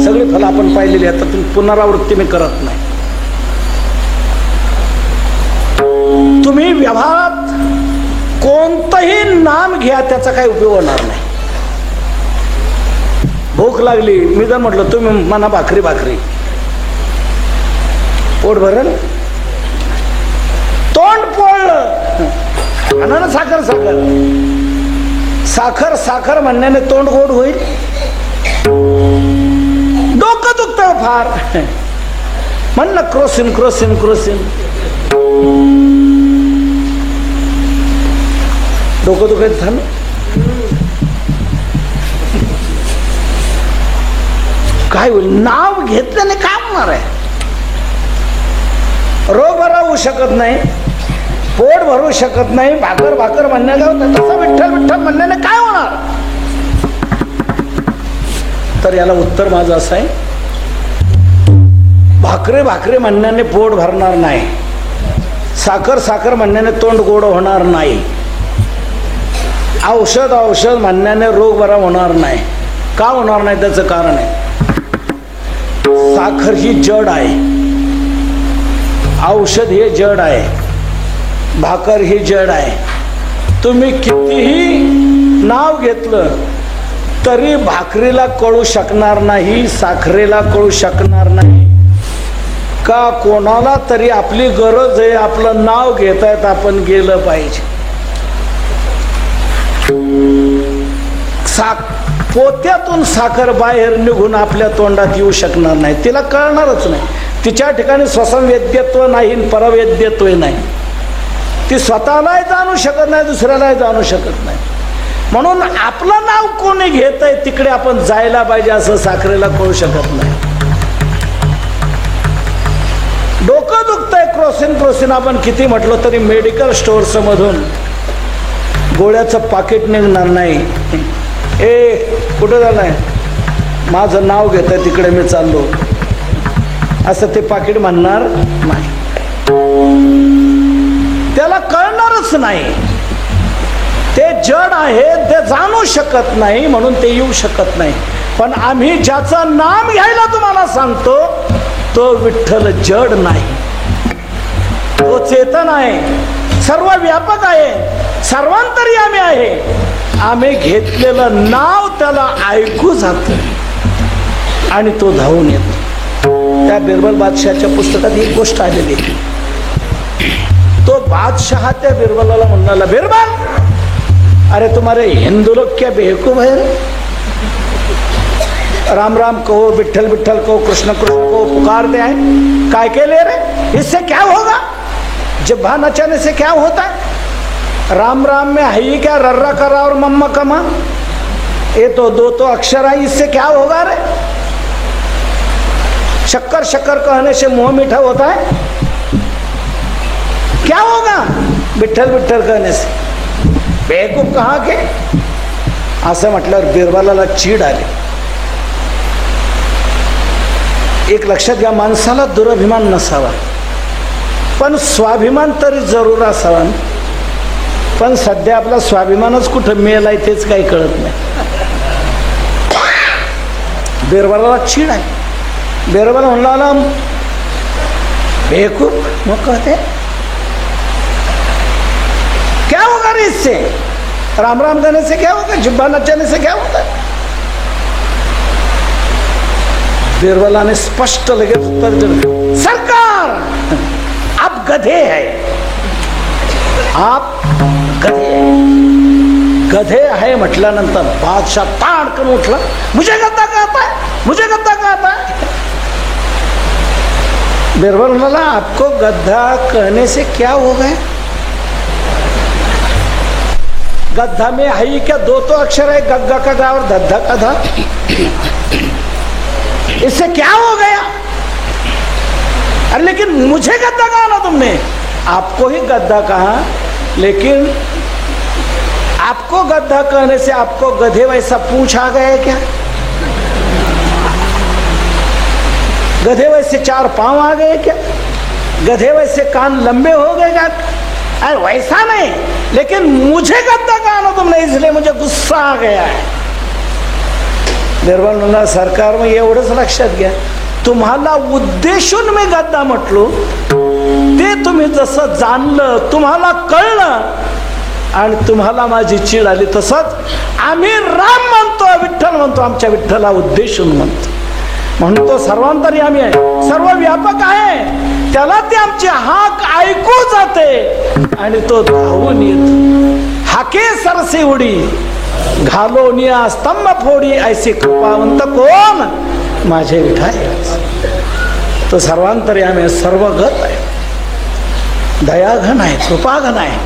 Speaker 2: सगळी फलं आपण पाहिलेली आहेत, पुनरावृत्ती मी करत नाही. तुम्ही व्यवहारात कोणतंही नाम घ्या, त्याचा काही उपयोग होणार नाही. भूक लागली, मी जर म्हटलं तुम्ही म्हणा भाकरी भाकरी, पोट भरल? तोंड पोळलं म्हणा ना साखर साखर, साखर साखर म्हणण्याने तोंड गोड होईल? डोकं दुखतं फार, म्हण ना क्रोसिन क्रोसिन क्रोसिन. डोकं दुखायचं झालं, काय होईल? नाव घेतल्याने काय होणार आहे? रोग बरा होऊ शकत नाही, पोट भरू शकत नाही, भाकर भाकर म्हणण्याला तसं विठ्ठल विठ्ठल म्हणण्याने काय होणार? तर याला उत्तर माझं असं आहे, भाकरी भाकरी म्हणण्याने पोट भरणार नाही, साखर साखर म्हणण्याने तोंड गोड होणार नाही, औषध औषध म्हणण्याने रोग बरा होणार नाही. का होणार नाही? त्याचं कारण आहे, साखर ही जड आहे, औषध हे जड आहे, भाकर ही जड आहे. तुम्ही कितीही नाव घेतलं तरी भाकरीला कळू शकणार नाही, साखरेला कळू शकणार नाही. का कोणाला तरी आपली गरज आहे, आपलं नाव घेतायत, आपण गेलं पाहिजे. पोत्यातून साखर बाहेर निघून आपल्या तोंडात येऊ शकणार नाही, तिला कळणारच नाही. तिच्या ठिकाणी स्वसंवेद्यत्व नाही, परवेद्यत्व नाही. ती स्वतःलाही जाणू शकत नाही, दुसऱ्यालाही जाणू शकत नाही. म्हणून आपलं नाव कोणी घेत आहे तिकडे आपण जायला पाहिजे, असं साखरेला कळू शकत नाही. डोकं दुखतंय क्रोसिन क्रोसिन आपण किती म्हटलं तरी मेडिकल स्टोअर्स मधून गोळ्याचं पाकिट निघणार नाही. ए कुठं झालंय? माझं नाव घेत आहे, तिकडे मी चाललो, असं ते पाकिट म्हणणार नाही. त्याला कळणारच नाही, ते जड आहे, ते जाणू शकत नाही, म्हणून ते येऊ शकत नाही. पण आम्ही ज्याचं नाम घ्यायला तुम्हाला सांगतो तो विठ्ठल जड नाही, तो चेतन आहे, सर्व व्यापक आहे, सर्वांतर्यामी आहे. आम्ही घेतलेलं नाव त्याला ऐकू जात आणि तो धावून येतो. त्या बिरबल बादशाहच्या पुस्तकात एक गोष्ट आलेली, तो बादशाह त्या बिरबलाला म्हणाला, बिरबल अरे तुम्हारे हिंदू लोग क्या बेवकूफ है? राम राम कहो, विठ्ठल विठ्ठल कहो, कृष्ण कृष्ण कहो, पुकारते हैं, काय के लिए रे? इससे क्या होगा? जिब्भा नचाने से क्या होता है? राम राम में है ही क्या, रर्रा करा और मम्मा कमा, ये तो दो तो अक्षर है, इससे क्या होगा रे? शक्कर शक्कर कहने से मुंह मीठा होता है, क्या होगा विठ्ठल विठ्ठल कहने से? बेवकूफ कहाँ के? असं म्हटल्यावर बिरबलाला चीड आली. एक लक्षात घ्या, माणसाला दुराभिमान नसावा, पण स्वाभिमान तरी जरूर असावा. पण सध्या आपला स्वाभिमानच कुठं मेलाय तेच काही कळत नाही. बिरबलाला चीड आहे. बिरबल म्हणला, बेवकूफ, मग कहते क्या होगा रे इससे? राम राम कहने से क्या होगा? जिब्बा नचाने से क्या होता है? बिरबलाने स्पष्ट लगेच उत्तर दिलं, सरकार आप गधे है, आप गधे है. गधे आहे म्हटल्यानंतर बादशाह ताडकन उठला, मुझे गद्दा कहता है, मुझे गद्दा कहता है. बिरबल बोला, आपको गद्दा कहने से क्या हो गया? गद्दा में है ही क्या, दो तो अक्षर है, गग्गा का गा और धद्धा का धा, इससे क्या हो गया? अरे लेकिन मुझे गद्दा कहा ना तुमने. आपको ही गद्दा कहा, लेकिन आपको गद्दा कहने से आपको गधे वैसा पूंछ आ गया क्या? गधे वैसे चार पांव आ गए क्या? गधे वैसे कान लंबे हो गए क्या? अरे वैसा नहीं, लेकिन मुझे गद्दा कहा ना तुमने, इसलिए मुझे गुस्सा आ गया है. बिरबल म्हणला, सरकार मग एवढंच लक्षात घ्या, तुम्हाला उद्देशून मी गद्दा म्हटलो, ते ते तुम्ही जसं जाणलं, तुम्हाला कळलं आणि तुम्हाला माझी चीड आली, तसंच आम्ही राम म्हणतो, विठ्ठल म्हणतो, आमच्या विठ्ठला उद्देशून म्हणतो. म्हणून तो सर्वांतर्यामी आहे, सर्व व्यापक आहे. त्याला ती आमची हाक ऐकू जाते आणि तो धावून येतो. हाके सरसे उडी घालोनिया स्तंभ फोडी, ऐसे कृपावंत कोण माझे विठ्ठल. तो सर्वांतर्यामी, सर्वगत आहे, दयाघन आहे, कृपाघन आहे.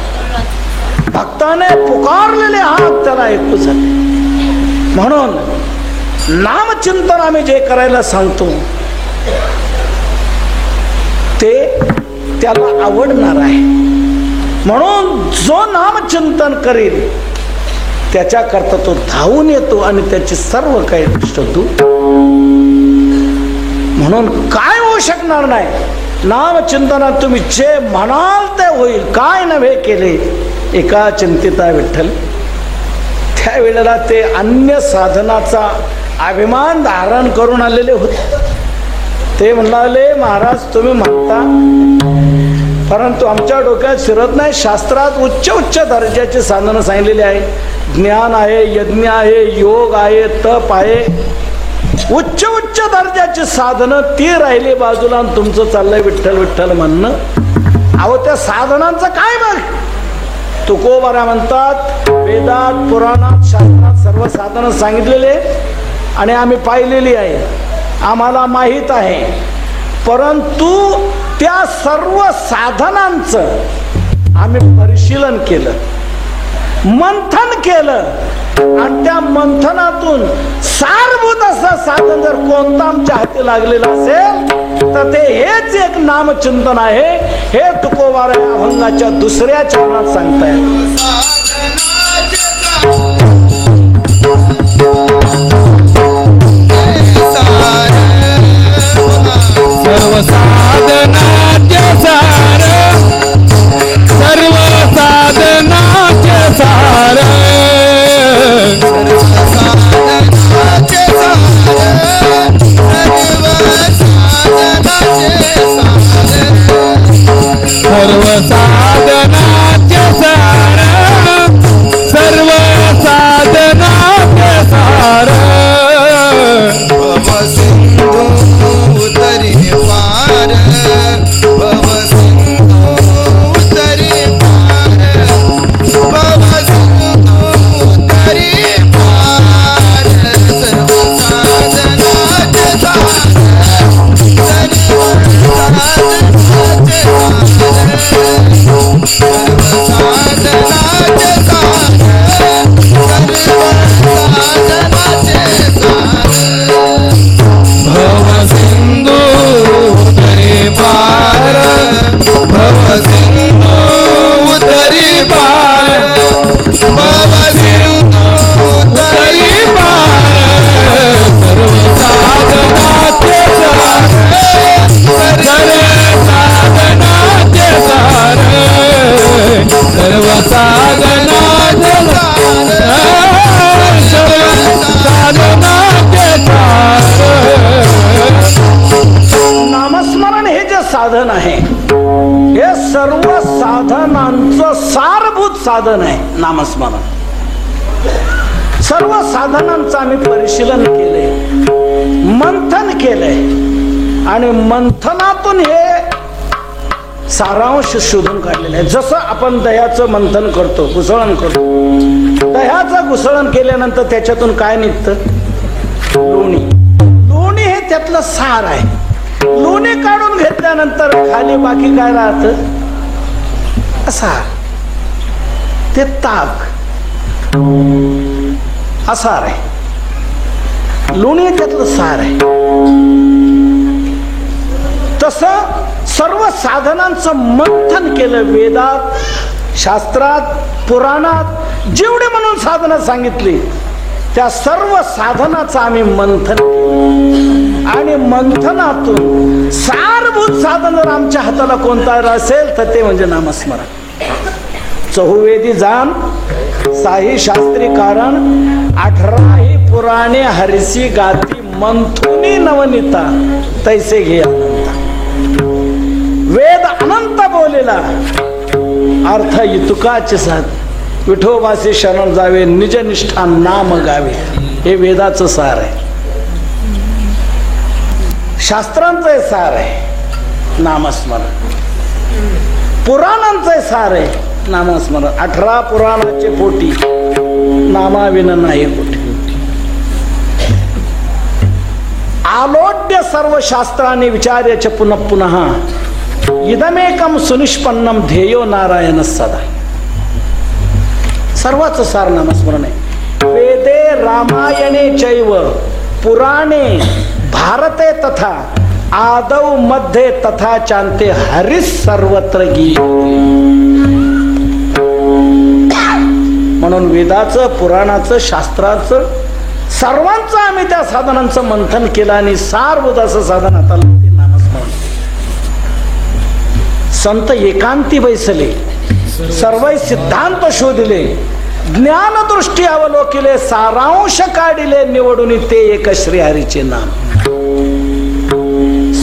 Speaker 2: भक्ताने पुकारलेले हात त्याला ऐकू जाते. म्हणून नामचिंतन आम्ही जे करायला सांगतो ते त्याला आवडणार आहे. म्हणून जो नामचिंतन करेल त्याच्याकरता तो धावून येतो आणि त्याची सर्व काही दृष्ट दूर. म्हणून काय होऊ शकणार नाही. नामचिंतनात तुम्ही जे म्हणाल ते होईल. काय नव्हे केले एका चिंतिता विठ्ठल. त्यावेळेला ते अन्य साधनाचा अभिमान धारण करून आलेले होते. ते म्हणाले, महाराज तुम्ही म्हणता परंतु आमच्या डोक्यात शिरत नाही. शास्त्रात उच्च उच्च दर्जाचे साधनं सांगितलेले आहे. ज्ञान आहे, यज्ञ आहे, योग आहे, तप आहे, उच्च उच्च दर्जाची साधनं ती राहिली बाजूला आणि तुमचं चाललंय विठ्ठल विठ्ठल म्हणणं. अहो त्या साधनांचं काय बघ. तुकोबारा म्हणतात वेदात, पुराणात, शास्त्रात सर्व साधनं सांगितलेले आणि आम्ही पाहिलेली आहे, आम्हाला माहीत आहे. परंतु त्या सर्व साधनांचं आम्ही परिशीलन केलं, मंथन केलं आणि त्या मंथनातून सारभूत असं साधन जर कोणतं आमच्या हाती लागलेलं असेल तर ते हेच एक नामचिंतन आहे. हे तुकोबारा अभंगाच्या दुसऱ्या चरणात सांगतायत.
Speaker 3: सर्व साधनाचे सार, सर्व साधनाचे सार, सर्व साधनाचे सार, सर्व साधनाचे सार,
Speaker 4: सिंधू उतरी पार, भव सिंधू उतरी पार, भव सिंधू उतरी पार, सर्व साधनाचे सार, सर्व साधनाचे सार, सर्व साधनाचे सार,
Speaker 3: भव सिंधू उतरी पार, भव सिंधू उतरी पार, भव सिंधू उतरी पार, सर्व साधनाचे सार, सर्व साधनाचे सार, सर्व साधनाचे सार, सर्व साधनाचे
Speaker 2: नामस्मरण हे जे साधन आहे हे सर्व साधनांचं सारभूत साधन आहे. नामस्मरण सर्व साधनांचं आम्ही परिशीलन केलंय, मंथन केलंय आणि मंथनातून हे सारांश शोधून काढलेलं आहे. जसं आपण दह्याचं मंथन करतो, घुसळण करतो, दह्याचं घुसळण केल्यानंतर त्याच्यातून काय निघतं? लोणी. लोणी हे त्यातलं सार आहे. लोणी काढून घेतल्यानंतर खाली बाकी काय राहत? सार. ते ताक असार आहे. लोणी त्यातलं सार आहे. तसं सर्व साधनांचं मंथन केलं. वेदात, शास्त्रात, पुराणात जेवढे म्हणून साधनं सांगितली त्या सर्व साधनाचं आम्ही मंथन केलं आणि मंथनातून सारभूत साधन जर आमच्या हाताला कोणता असेल तर ते म्हणजे नामस्मरण. चहुवेदी जाण साही शास्त्री कारण 18 पुराणे हरिसी गाती मंथुनी नवनीता तैसे घे अनंता. वेद अनंत बोल बोलिला अर्थ इतुकाचे साध विठोबाचे शरण जावे निजनिष्ठा नाम गावे. हे वेदाचं सार आहे, शास्त्रांचं सार आहे नामस्मरण, पुराणांचं सार आहे नामस्मरण. 18 पुराणाचे पोटी नामाविन नाही पोटी. आलोड्य सर्व शास्त्राने विचार्यच पुनः पुनः इदमेकम सुनिष्पन्नम ध्येयो नारायण सदा. सर्वाचं सार नामस्मरण आहे. वेदे रामायणे चैव पुराणे भारते तथा आदौ मध्ये तथा चांते हरिस सर्वत्र गीते. म्हणून वेदाचं पुराणाचं शास्त्राचं सर्वांचं आम्ही त्या साधनांचं मंथन केलं आणि सारभूताचं साधन आता ते नामस्मरण. संत एकांती बैसले सर्व सिद्धांत शोधिले ज्ञानदृष्टी अवलोकिले सारांश काढिले निवडून ते एक श्रीहरीचे नाम.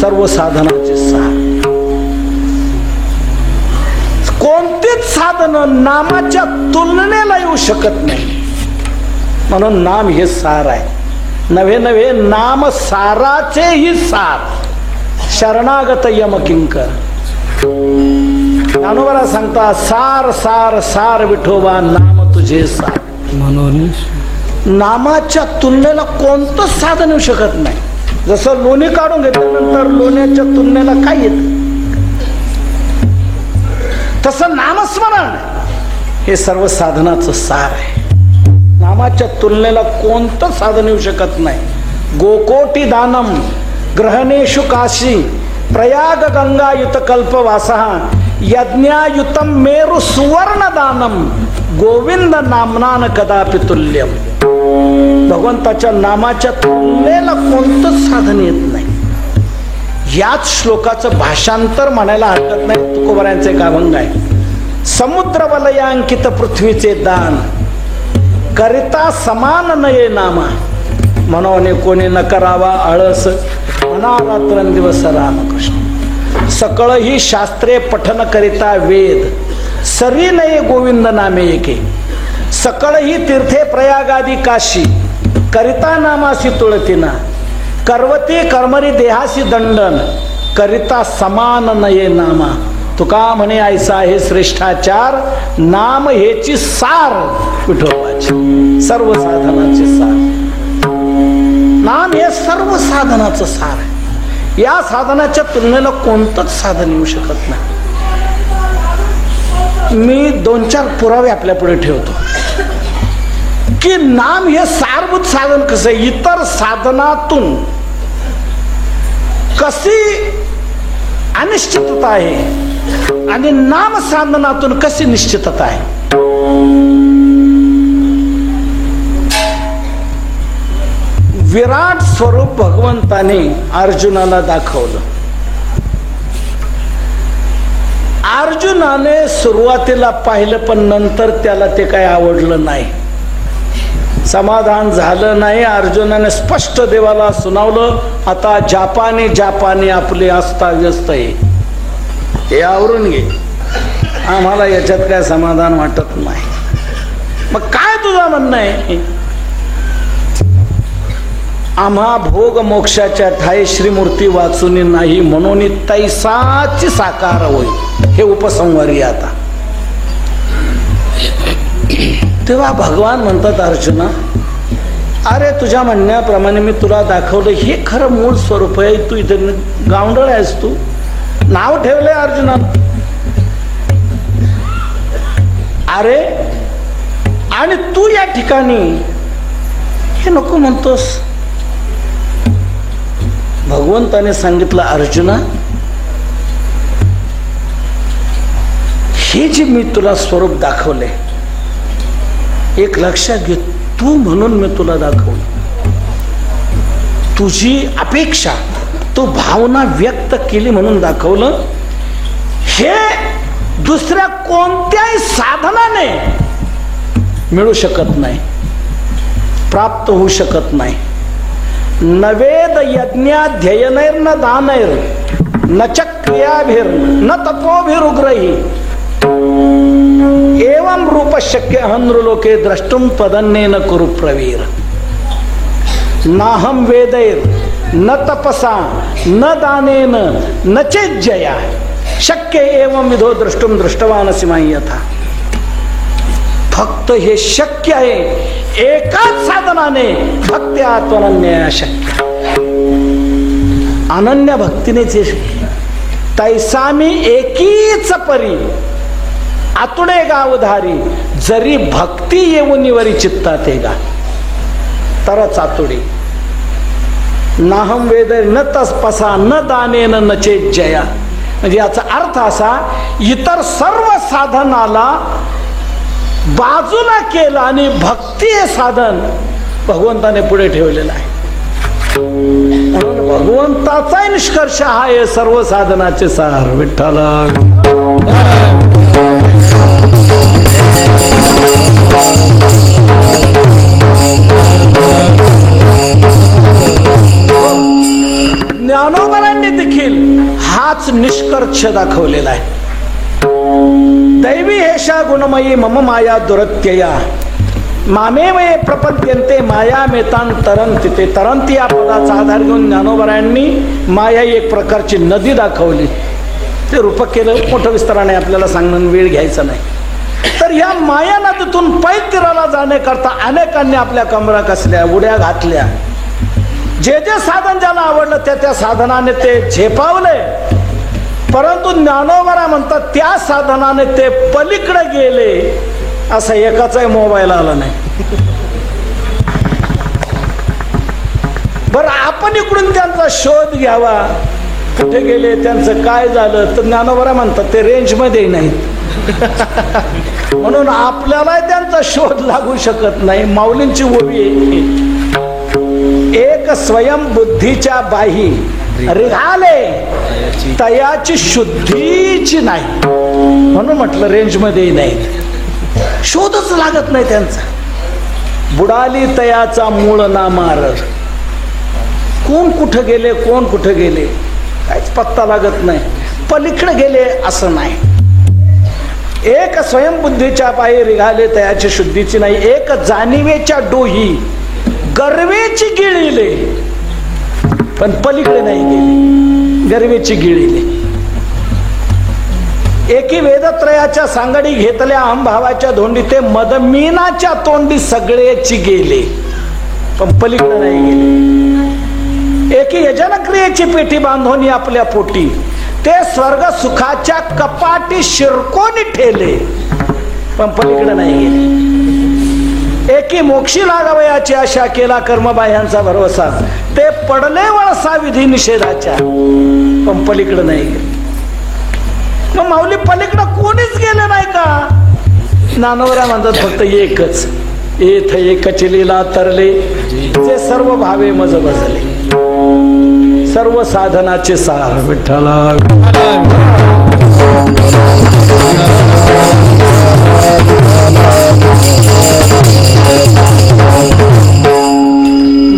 Speaker 2: सर्व साधनाचे सार. कोणतीच साधन नामाच्या तुलनेला येऊ शकत नाही. म्हणून नाम हे सार आहे. नव्हे नव्हे नाम साराचे ही सार. शरणागत यम किंकर. ज्ञानोबा सांगता सार सार सार विठोबा नाम तुझे सार.
Speaker 3: म्हणून
Speaker 2: नामाच्या तुलनेला कोणतंच साधन येऊ शकत नाही. जसं लोणी काढून घेतल्यानंतर लोण्याच्या तुलनेला काय येत, तसं नामस्मरण हे सर्व साधनाचं सार आहे. नामाच्या तुलनेला कोणतं साधन येऊ शकत नाही. गोकोटी दानम ग्रहणेषु काशी प्रयाग गंगायुत कल्पवासः यज्ञायुतम मेरु सुवर्ण दानम गोविंद नामनान कदापि तुल्यम. भगवंताच्या नामाच्या तुलनेला कोणतंच साधन येत नाही. याच श्लोकाचं भाषांतर म्हणायला हरकत नाही. तुकोबारायांचे एक अभंग आहे. समुद्र वलयांकित पृथ्वीचे दान करिता समान नये नामा म्हणून कोणी न करावा आळस म्हणा रात्रंदिवस रामकृष्ण. सकळ ही शास्त्रे पठन करिता वेद सरी नये गोविंद नामे एके. सकळ ही तीर्थे प्रयागादी काशी करिता नामासी तुळतीना कर्वती कर्मरी देहासी दंडन करिता समान नये नामा. तुका म्हणे ऐसा आहे श्रेष्ठाचार नाम हेची सार विठोबाची. सर्व साधनाचे सार नाम हे सर्व साधनाचं सार आहे. या साधनाच्या तुलनेला कोणतंच साधन येऊ शकत नाही. मी 2-4 पुरावे आपल्या पुढे ठेवतो की नाम हे सारभूत साधन कसं आहे. इतर साधनातून कशी अनिश्चितता आहे आणि नाम साधनातून कशी निश्चितता आहे. विराट स्वरूप भगवंताने अर्जुनाला दाखवलं. अर्जुनाने सुरुवातीला पाहिलं पण नंतर त्याला ते काही आवडलं नाही. समाधान झालं नाही. अर्जुनाने स्पष्ट देवाला सुनावलं आता जापानी जापानी आपले अस्ताव्यस्त आहे, हे आवरून घे, आम्हाला याच्यात काय समाधान वाटत नाही. मग काय तुझं म्हणणं आहे. आम्हा भोग मोक्षाच्या ठाई श्रीमूर्ती वाचून नाही म्हणून तैसाची साकार होईल. हे उपसंहारी आता. तेव्हा भगवान म्हणतात अर्जुना अरे तुझ्या म्हणण्याप्रमाणे मी तुला दाखवलं हे खरं मूळ स्वरूप आहे. तू इथे गावंडळ आहेस. तू नाव ठेवलंय अर्जुना. अरे आणि तू या ठिकाणी हे नको म्हणतोस. भगवंताने सांगितलं अर्जुना हे जे मी तुला स्वरूप दाखवले एक लक्षात घे. तू म्हणून मी तुला दाखवलं. तुझी अपेक्षा तू भावना व्यक्त केली म्हणून दाखवलं. हे दुसऱ्या कोणत्याही साधनाने मिळू शकत नाही, प्राप्त होऊ शकत नाही. नवेद यज्ञाध्ययनैर न दानैर न चक्र क्रियाभिर न तपोभिरुग्रही एवं रूप शक्य अहनृलोके द्रष्टुम त्वदन्येन कुरु प्रवीर नाहम वेदैर न तपसा न दानेन न चेज्जया शक्य एवं विधो द्रष्टुम दृष्टवानसि मयि यथा. फक्त हे शक्य आहे एकाच साधनाने भक्ती आत्मनन्य शक्य. अनन्य भक्तीनेच हे शक्य. तैसामी एकीच परी आतुडे गावधारी जरी भक्ती येऊन वरी चित्तात गा तरच आतुडे. नाहम वेद न तपसा न दानेन न चेज्जया. म्हणजे याचा अर्थ असा इतर सर्व साधनाला बाजूला केलं आणि भक्ती हे साधन भगवंताने पुढे ठेवलेलं आहे. म्हणून भगवंताचा निष्कर्ष हा आहे सर्व साधनाचे सार. विठ्ठला ज्ञानोबरांनी देखील हाच निष्कर्ष दाखवलेला आहे. दैवी हेषा गुणमयी मम माया दुरत्यया मामेवये प्रपद्यन्ते माया मेतान तरंती. ते तरंती या पदाचा आधार घेऊन ज्ञानोबरांनी माया एक प्रकारची नदी दाखवली. ते रूपक केलं. मोठं विस्ताराने आपल्याला सांगणं वेळ घ्यायचा नाही. तर या माया नदीतून पै तीराला जाण्याकरता अनेकांनी आपल्या कमरा कसल्या उड्या घातल्या. जे जे साधन ज्याला आवडलं त्या साधनाने ते झेपावले. परंतु ज्ञानोबरा म्हणतात त्या साधनाने ते पलीकडे गेले. असा एकाचाही मोबाईल आला नाही. बरं आपण इकडून त्यांचा शोध घ्यावा. कुठे गेले त्यांचं काय झालं तर ज्ञानोबरा म्हणतात ते रेंज मध्ये नाहीत. म्हणून आपल्याला त्यांचा शोध लागू शकत नाही. माऊलींची ओवी आहे एक स्वयं बुद्धीच्या बाही रिघाले तयाची शुद्धीची नाही. म्हणून म्हटलं रेंज मध्ये नाही. शोधच लागत नाही त्यांचा. बुडाली तयाचा मूळ ना मार. कोण कुठं गेले कोण कुठं गेले काहीच पत्ता लागत नाही. पलीकडे गेले असं नाही. एक स्वयंबुद्धीच्या पायी रिघाले तयाची शुद्धीची नाही. एक जाणीवेच्या डोही गर्वेची गिळिले पण पलीकडे नाही गेले. गर्वेची गिळिले. एकी वेदत्रयाच्या सांगडी घेतल्या अहंभावाच्या धोंडी ते मदमीनाच्या तोंडी सगळेची गेले पण पलीकडे नाही गेले. एकी यजनक्रियेची पेटी बांधून आपल्या पोटी ते स्वर्ग सुखाच्या कपाटी शिरकोनी ठेले पण पलीकडे नाही गेले. एकी मोक्षी लागावयाची आशा केला कर्मबाह्यांचा भरवसा ते पडले वळसा विधी निषेधाच्या पण पलीकडे नाही गेले. मग माऊली पलीकडे कोणीच गेलं नाही का. ज्ञानोबरा म्हणतात फक्त एकच येथ एकच लीला तरले जे सर्व भावे मज बसले. सर्व साधनाचे सार विठ्ठला.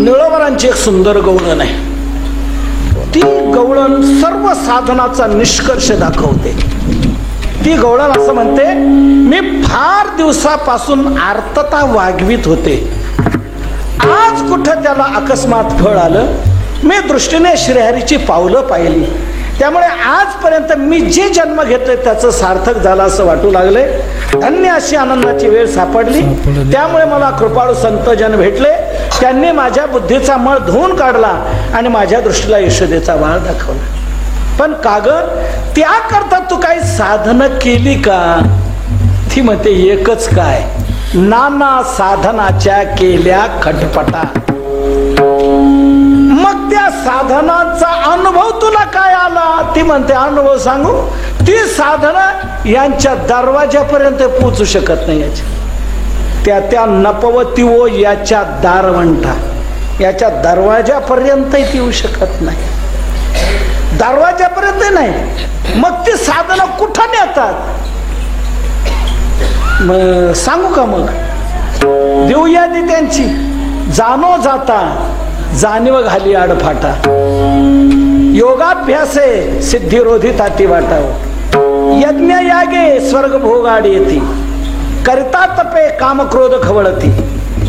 Speaker 2: निळोबरांची एक सुंदर गवळण आहे. ती गवळण सर्व साधनाचा निष्कर्ष दाखवते. ती गवळण असं म्हणते मी फार दिवसापासून आर्तता वागवीत होते. आज कुठं त्याला अकस्मात फळ आलं. मी दृष्टीने श्रीहरीची पावलं पाहिली. त्यामुळे आजपर्यंत मी जे जन्म घेतोय त्याचं सार्थक झालं असं वाटू लागले. धन्य अशी आनंदाची वेळ सापडली. त्यामुळे मला कृपाळू संतजन भेटले. त्यांनी माझ्या बुद्धीचा मळ धुवून काढला आणि माझ्या दृष्टीला यशोदेचा वाळ दाखवला. पण कागद त्याकरता तू काही साधन केली का. ती म्हणते एकच काय नाना साधनाच्या केल्या खटपटा. मग त्या साधनाचा अनुभव तुला काय आला. ती म्हणते अनुभव सांगू. ती साधना यांच्या दरवाजापर्यंत पोहोचू शकत नाही. याच्या त्या नपवती ओ याच्या दारवंटा याच्या दरवाजापर्यंत येऊ शकत नाही. दरवाजापर्यंत नाही. मग ती साधना कुठं नेतात सांगू का. मग देऊया ती त्यांची जाणो जाता जाणीव घाली आडफाटा. योगाभ्यासे सिद्धिरोधी ताती वाटाव यज्ञ यागे स्वर्ग भोगाडी येती करता तपे काम क्रोध खवळती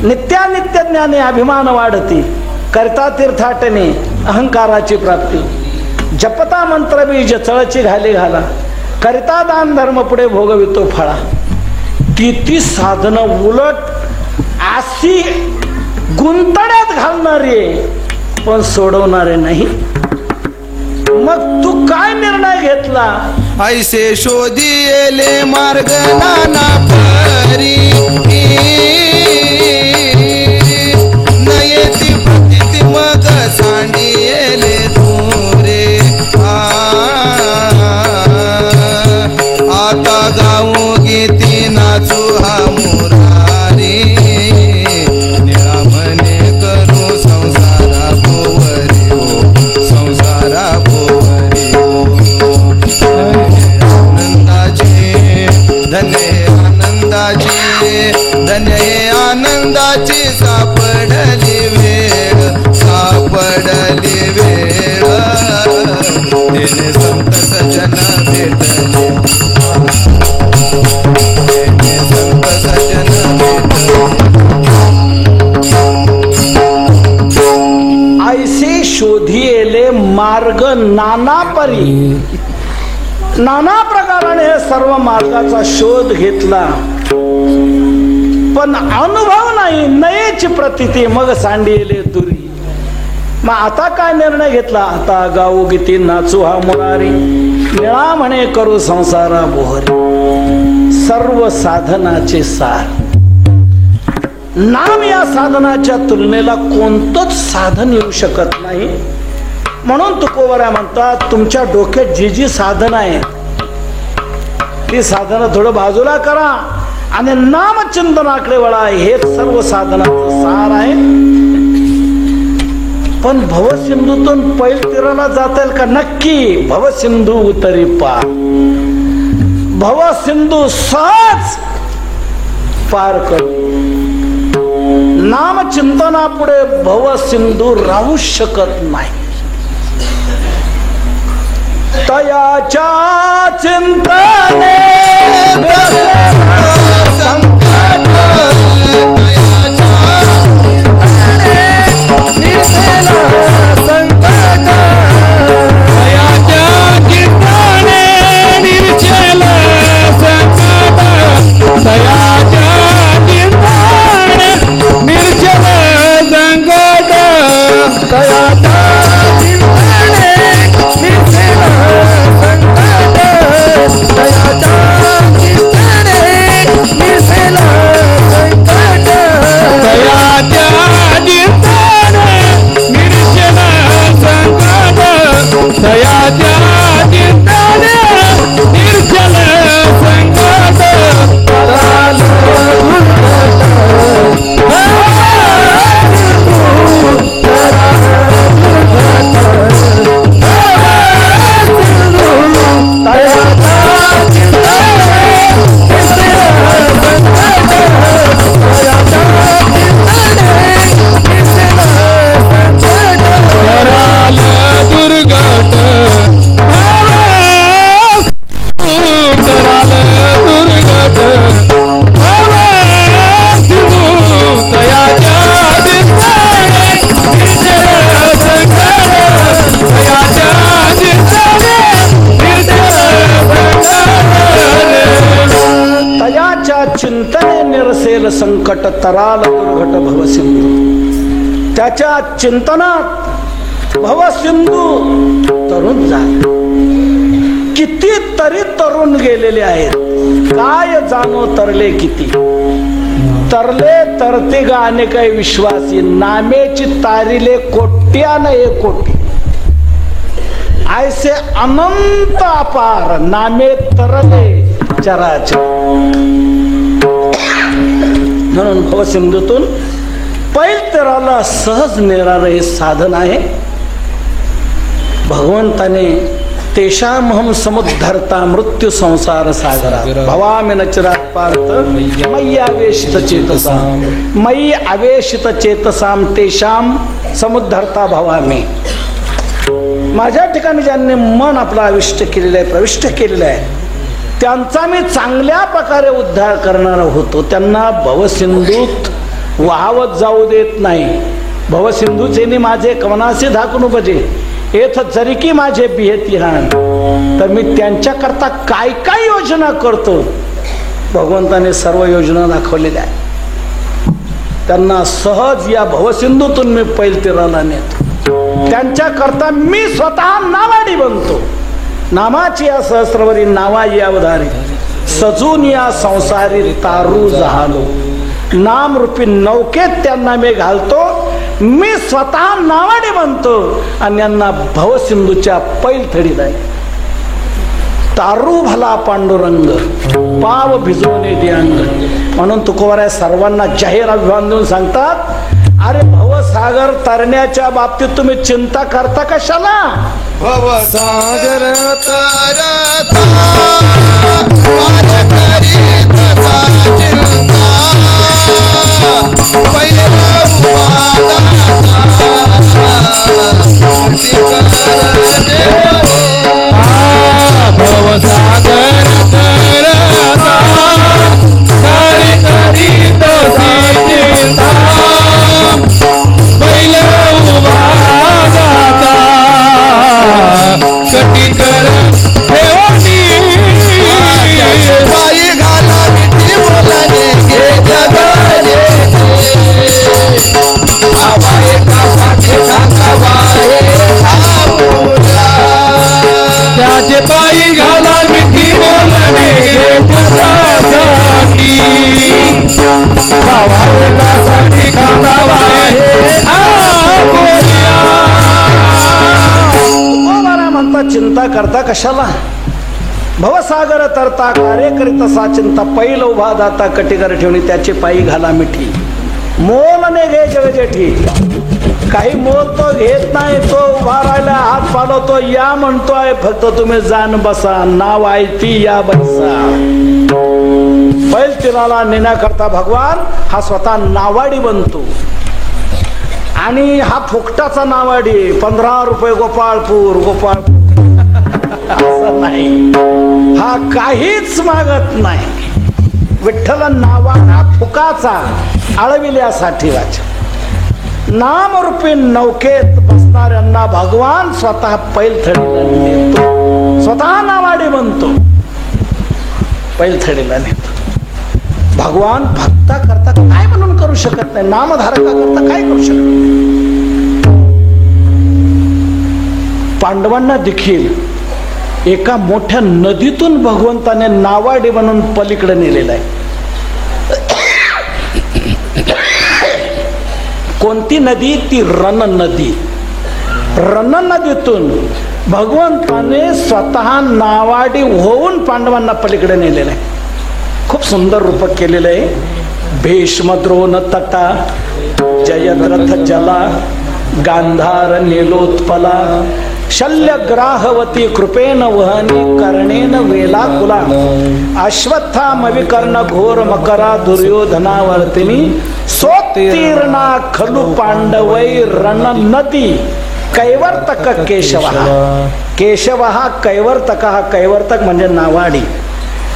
Speaker 2: नित्यानित्य ज्ञाने अभिमान वाढती करता तीर्थाटने अहंकाराची प्राप्ती जपता मंत्र बीज चळची घाली घाला करिता दान धर्म पुढे भोगवितो फळा किती साधनं उलट अशी गुंतड्यात घालणारे पण सोडवणारे नाही. मग तू काय निर्णय घेतला?
Speaker 4: ऐसे शोधिले मार्ग नाना परी नयेती प्रतीती मग सांडिले दूरे आता गाऊ गीती नाचू हा मुरारी निळामने करू संसारा भोवरी हो संसारा भोवरी हो आनंदाचे धन्य हे आनंदाची सापडली वेळ तेने संत सजन भेटले तेने संत सजन
Speaker 2: ऐसे शोधिले मार्ग नाना परी नाना प्रकाराने हे सर्व मार्गाचा शोध घेतला पण अनुभव नाही नयेची प्रतीती मग सांडिले दुरी. मग आता काय निर्णय घेतला? आता गाऊ गीती नाचू हा मुरारी निळा म्हणे करू संसारा बोहरी. सर्व साधनाचे सार नाम या साधनाच्या तुलनेला कोणतंच साधन येऊ शकत नाही. म्हणून तुकोबऱ्या म्हणतात तुमच्या डोक्यात जी जी साधन आहे ती साधनं थोडं बाजूला करा आणि नामचिंतनाकडे वळा. हेच सर्व साधनाचं सार आहे. पण भवसिंधूतून पैल तीराला जाता येईल का? नक्की. भवसिंधू उतरी पार. भवसिंधू सहज पार करू. नामचिंतनापुढे भवसिंधू राहू शकत नाही. तयाच्या चिंतने चिंतने निरसेल संकट तराल दुर्घट भवसिंधू. त्याच्या चिंतनात भवसिंधू तरुण झाले. किती तरी तरुण गेलेले आहेत. काय जाणो तरले किती तरले तरते गा अनेक विश्वासी नामेची तारिले कोट्यान एक कोटी. ऐसे अनंत अपार नामे तरले चराचर. म्हणून भवसिंधूतून पैल तीराला सहज नेणारं हे साधन आहे. भगवंताने तेषामहम समुद्धरता मृत्यू संसार सागरा भवामि न चिरात् पार्थ मयि आवेशित चेतसाम मयि आवेशित चेतसाम तेषाम समुद्धरता भवामि. माझ्या ठिकाणी ज्यांनी मन आपलं आविष्ट केलेलं आहे, प्रविष्ट केलेलं आहे, त्यांचा मी चांगल्या प्रकारे उद्धार करणारा होतो. त्यांना भवसिंधूत वाहवत जाऊ देत नाही. भवसिंधूचे माझे कवनासे धाकून उपजे येथ जरी की माझे बिहेती हाण. तर मी त्यांच्याकरता काय काय योजना करतो, भगवंताने सर्व योजना दाखवलेल्या आहेत. त्यांना सहज या भवसिंधूतून मी पैलतीराला नेतो. त्यांच्याकरता मी स्वतः नावाडी बनतो. नामाची या सहस्रवरी नावा या अवधारी सजून या संसारी तारू जहालो. नामरूपी नौकेत त्यांना मी घालतो. मी स्वतः नावाडी बनतो आणि यांना भवसिंधूच्या पैलथडीला तारू भला पांडुरंग पाव भिजवणे दियांग. म्हणून तुकोबाराय सर्वांना जाहीर अभिमान देऊन सांगतात, अरे भवसागर तरण्याच्या बाबतीत तुम्ही चिंता करता कशाला?
Speaker 4: भवसागर तरता पार करीत सा चिंता. पहिले
Speaker 3: भवसागर तरता करी करीत सी चिंता. पहिले उभा जाता कटी कर ठेवणी.
Speaker 4: पायी घाला मिठी बोलाने हे जगाले. आवाए का पाठे टाकावाए आपुला.
Speaker 3: त्याचे पायी घाला मिठी बोलणे जगासाठी. भावासाठी खांदावा हे आपुल्या.
Speaker 2: तुकोबाराय म्हणतात, चिंता करता कशाला? भवसागर तरता कार्य करीत असा चिंता. पैल उभा जाता कटीकर ठेवणी त्याचे पायी घाला मिठी. मोलने घे जगजेठी. काही मोल तो घेत नाही. तो उभा राहिला हात पालवतो, या म्हणतोय फक्त तुम्ही जाण बसा. नाव आहे ती या बसा. बैल तिराला नेण्याकरता भगवान हा स्वतः नावाडी बनतो. आणि हा फुकटाचा नावाडी. 15 रुपये गोपाळपूर असं नाही. हा काहीच मागत नाही. विठ्ठल नावा हा फुकाचा आळविल्यासाठी वाचा. नामरूपी नौकेत बसणाऱ्यांना भगवान स्वतः पैलथडीला नेतो. स्वतः नावाडी बनतो, पैलथडीला नेतो. भगवान भक्ता करता काय म्हणून करू शकत नाही, नामधारका करता काय करू शकत नाही. पांडवांना देखील एका मोठ्या नदीतून भगवंताने नावाडी बनवून पलीकडे नेलेलं आहे. कोणती नदी? ती रण नदी. रण नदीतून भगवंताने स्वतः नावाडी होऊन पांडवांना पलीकडे नेलेलं आहे. खूप सुंदर रूपक केलेलं आहे. भीष्म द्रोण तटा जयद्रथ जला गांधार नीलोत्पला शल्यग्राहवती कृपेन वहनी कर्णेन वेलाकुला अश्वत्थामविकर्ण घोर मकरा दुर्योधनावर्तिनी सोत्तीर्णा खलु पांडवै रण नदी कैवर्तक केशव. केशव हा कैवर्तक. हा कैवर्तक म्हणजे नावाडी.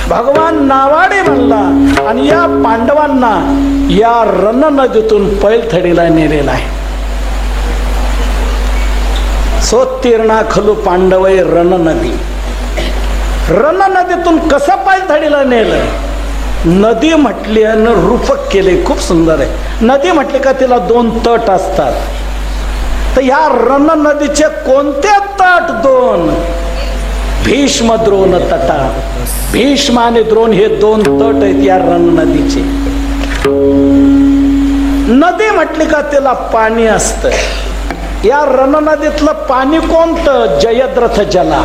Speaker 2: भगवान नावाडी म्हणला आणि या पांडवांना या रण नदीतून पैलथडीला नेलेला आहे. सोत्तीर्णा खलु पांडवै रण नदी. रण नदीतून कसं पैलथडीला नेलं? नदी म्हटली आणि रूपक केले, खूप सुंदर आहे. नदी म्हटली का तिला 2 तट असतात. तर या रण नदीचे कोणते तट? 2. भीष्म द्रोण तटा. भीष्म आणि द्रोण हे 2 तट आहेत या रण नदीचे. नदी म्हटली का तिला पाणी असतं. या रण नदीतलं पाणी कोणतं? जयद्रथ जला.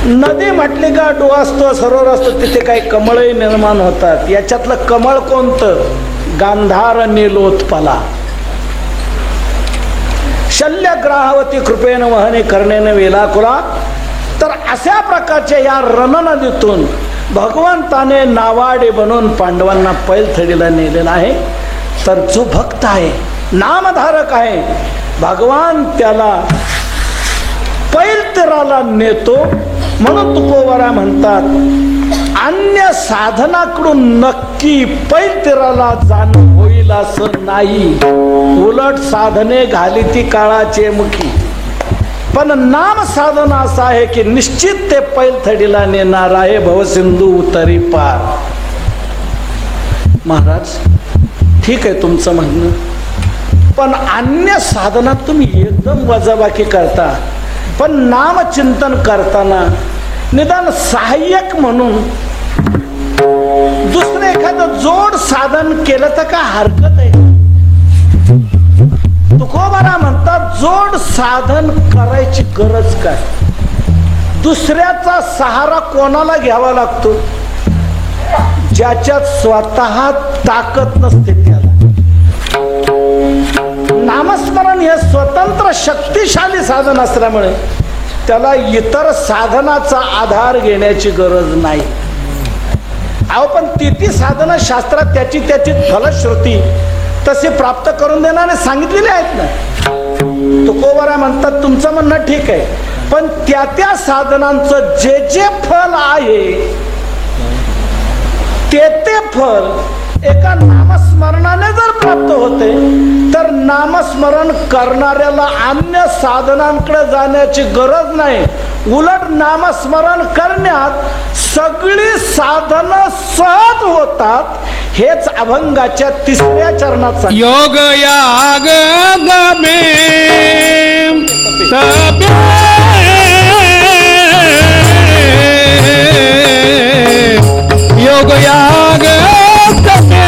Speaker 2: नदी म्हटली का डो असतो, सरोवर असतो, तिथे काही कमळही निर्माण होतात. याच्यातलं कमळ कोणतं? गांधार नीलोत्पला. शल्यग्राहवती कृपेन वहने कर्णेन वेलाकुला. तर अशा प्रकारच्या या रण नदीतून भगवंताने नावाडे बनवून पांडवांना पैलथडीला नेलेला आहे. तर जो भक्त आहे, नामधारक आहे, भगवान त्याला पैलतीराला नेतो. म्हणून तुकोबारा म्हणतात अन्य साधनाकडून नक्की पैलतीराला जाणं होईल असं नाही. उलट साधने घाली ती काळाचे मुखी. पण नाम साधना असं आहे की निश्चित ते पैलथडीला नेणार आहे भवसिंधू उतरी पार. महाराज ठीक आहे तुमचं म्हणणं, पण अन्य साधनात तुम्ही एकदम वजाबाकी करता. पण नामचिंतन करताना निदान सहाय्यक म्हणून दुसरं एखादं जोड साधन केलं तर काय हरकत आहे? तुकोबारा म्हणतात जोड साधन करायची गरज काय? दुसऱ्याचा सहारा कोणाला घ्यावा लागतो? ज्याच्यात स्वतः ताकद नसते त्याला. नामस्मरण हे स्वतंत्र शक्तिशाली साधन असल्यामुळे त्याला इतर साधनाचा आधार घेण्याची गरज नाही. अहो पण ती साधनं शास्त्रात त्याची फलश्रुती तसे प्राप्त करून देणारे सांगितलेले आहेत ना. तुकोबारा म्हणतात तुमचं म्हणणं ठीक आहे, पण त्या साधनांचं जे फल आहे ते फल एका नामस्मरणाने जर प्राप्त होते तर नामस्मरण करणाऱ्याला अन्य साधनांकडे जाण्याची गरज नाही. उलट नामस्मरण करण्यात सगळी साधनं सहज होतात. हेच अभंगाच्या 3ऱ्या चरणात
Speaker 3: योग याग गमे योग याग गमे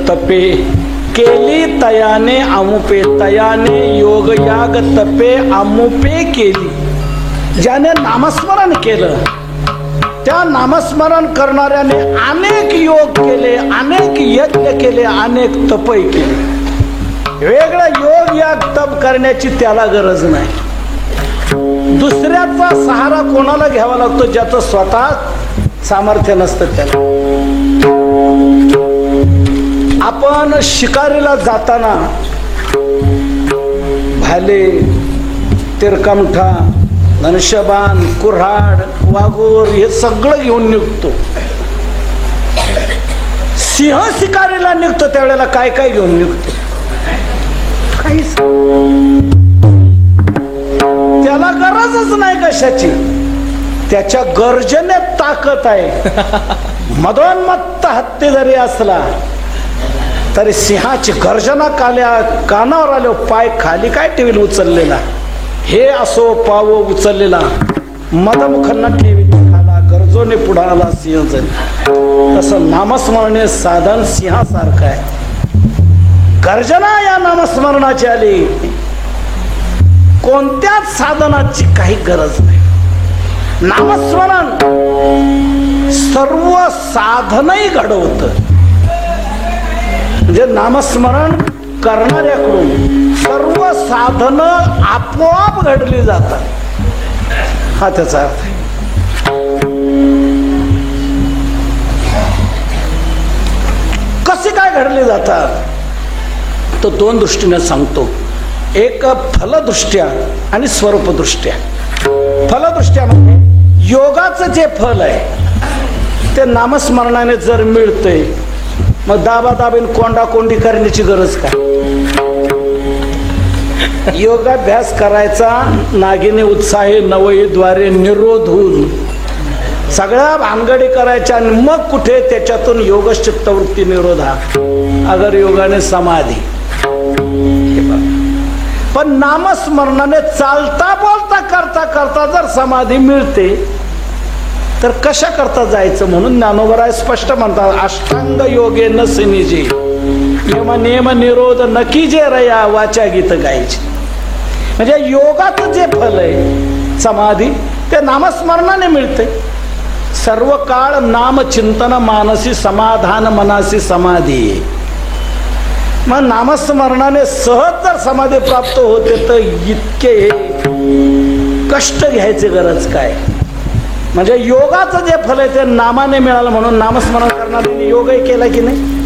Speaker 2: तपे केली तयाने अमुपे. तयाने योग याग तपे अमुपे केली. ज्याने नामस्मरण केलं त्या नामस्मरण करणाऱ्याने अनेक योग केले, अनेक यज्ञ केले, अनेक तपय केले. वेगळं योग या तप करण्याची त्याला गरज नाही. दुसऱ्याचा सहारा कोणाला घ्यावा लागतो? ज्याचं स्वतः सामर्थ्य नसतं त्याला. आपण शिकारीला जाताना भाले, तिरकमठा, धनुष्यबाण, कुऱ्हाड, वाघोर हे सगळं घेऊन निघतो. सिंह शिकारीला निघतो त्यावेळेला काय काय घेऊन निघतो? काहीच. त्याला गरजच नाही कशाची. त्याच्या गर्जनेत ताकद आहे. मदोन्मत्त हत्ती जरी असला तरी सिंहाची गर्जना कानावर आलो, पाय खाली काय ठेवील उचललेला, हे असो पाव उचललेला, मदमुखांना ठेवी खाला, गरजोने पुढाला सिंह जरी. तसं नामस्मरणे साधन सिंहासारखं आहे. गर्जना या नामस्मरणाची आली, कोणत्याच साधनाची काही गरज नाही. नामस्मरण सर्व साधनही घडवत. म्हणजे नामस्मरण करणाऱ्याकडून सर्व साधन आपोआप घडली जातात, हा त्याचा अर्थ आहे. कसे काय घडले जातात तो दोन दृष्टीने सांगतो. एक फलदृष्ट्या आणि स्वरूपदृष्ट्या. फलदृष्ट्या म्हणजे योगाचं जे फल आहे ते नामस्मरणाने जर मिळतंय, मग दाबादाबीन कोंडाकोंडी करण्याची गरज काय? योगाभ्यास करायचा नागिनी उत्साही नवईद्वारे निरोध होऊन सगळ्या भानगडी करायच्या आणि मग कुठे त्याच्यातून योगश चित्तवृत्ती निरोधा अगर योगाने समाधी. पण नामस्मरणाने चालता बोलता करता करता जर समाधी मिळते तर कशा करता जायचं? म्हणून ज्ञानोबराय स्पष्ट म्हणतात, अष्टांग योगे न सिनिजे यम नेम निरोध नकी जे रया वाचा गीत गायचे. म्हणजे योगाचं जे फल आहे समाधी ते नामस्मरणाने मिळते. सर्व काळ नामचिंतन मानसी समाधान मनासी समाधी. मग नामस्मरणाने सहज जर समाधी प्राप्त होते तर इतके कष्ट घ्यायची गरज काय? म्हणजे योगाचं जे फल आहे ते नामाने मिळालं म्हणून नामस्मरण करणाऱ्यांनी योगही केला की नाही.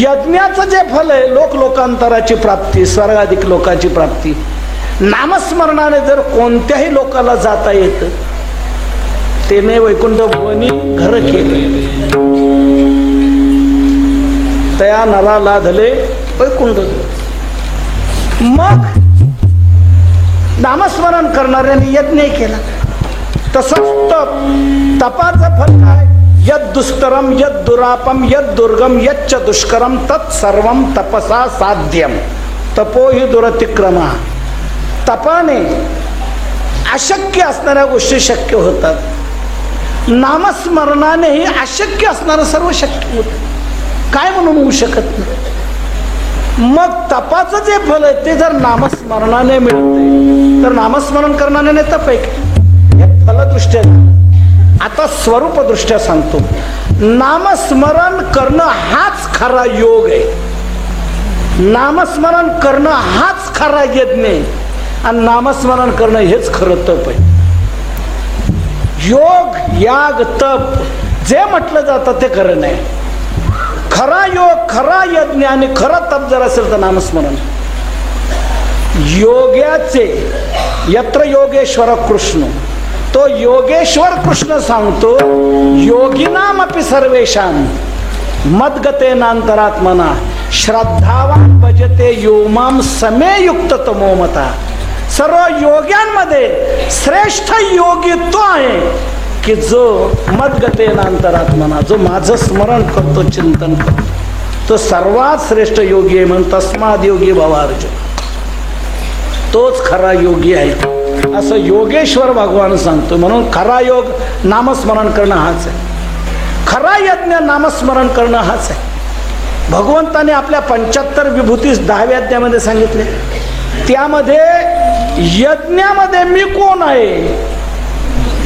Speaker 2: यज्ञाचं जे फल आहे लोकांतराची प्राप्ती, स्वर्गाधिक लोकांची प्राप्ती, नामस्मरणाने जर कोणत्याही लोकाला जाता येतं. त्याने वैकुंठ भुवनी घर केले, तया नरा लाधले वैकुंठ. मग नामस्मरण करणाऱ्यांनी यज्ञ केला. तसंच तपाचं फल काय? यद दुस्तरम यद दुरापम यद दुर्गम यच्च दुष्करम तत्सर्वम तपसा साध्यम तपो हि दुरतिक्रमा. तपाने अशक्य असणाऱ्या गोष्टी शक्य होतात. नामस्मरणानेही अशक्य असणारं सर्व शक्य होतं. काय म्हणून होऊ शकत नाही. मग तपाचं जे फल आहे ते जर नामस्मरणाने मिळते तर नामस्मरण करणाऱ्याने तप आहे. फलदृष्ट्या. आता स्वरूपदृष्ट्या सांगतो, नामस्मरण करणं हाच खरा योग आहे. नामस्मरण करणं हाच खरा यज्ञ आहे आणि नामस्मरण करणं हेच खरं तप आहे. योग याग तप जे म्हटलं जातं ते खरं नाही. खरा योग, खरा यज्ञ आणि खरं तप जर असेल तर नामस्मरण. योग्याचे यत्र योगेश्वर कृष्ण, तो योगेश्वर कृष्ण सांगतो, योगिनामपि सर्वेषां मद्गतेनांतरात्मना श्रद्धावान भजते योमाम समे युक्त तमो मता. सर्व योग्यांमध्ये श्रेष्ठ योगी तो आहे की जो मद्गतेनांतरात्मना, जो माझं स्मरण करतो, चिंतन करतो, तो सर्वात श्रेष्ठ योगी आहे. म्हणून तस्माद योगी भव अर्जुन, तोच खरा योगी आहे असं योगेश्वर भगवान सांगतो. म्हणून खरा योग नामस्मरण करणं हाच आहे. खरा यज्ञ नामस्मरण करणं हाच आहे. भगवंताने आपल्या 75 विभूती 10व्या अध्यायामध्ये सांगितले. त्यामध्ये यज्ञामध्ये मी कोण आहे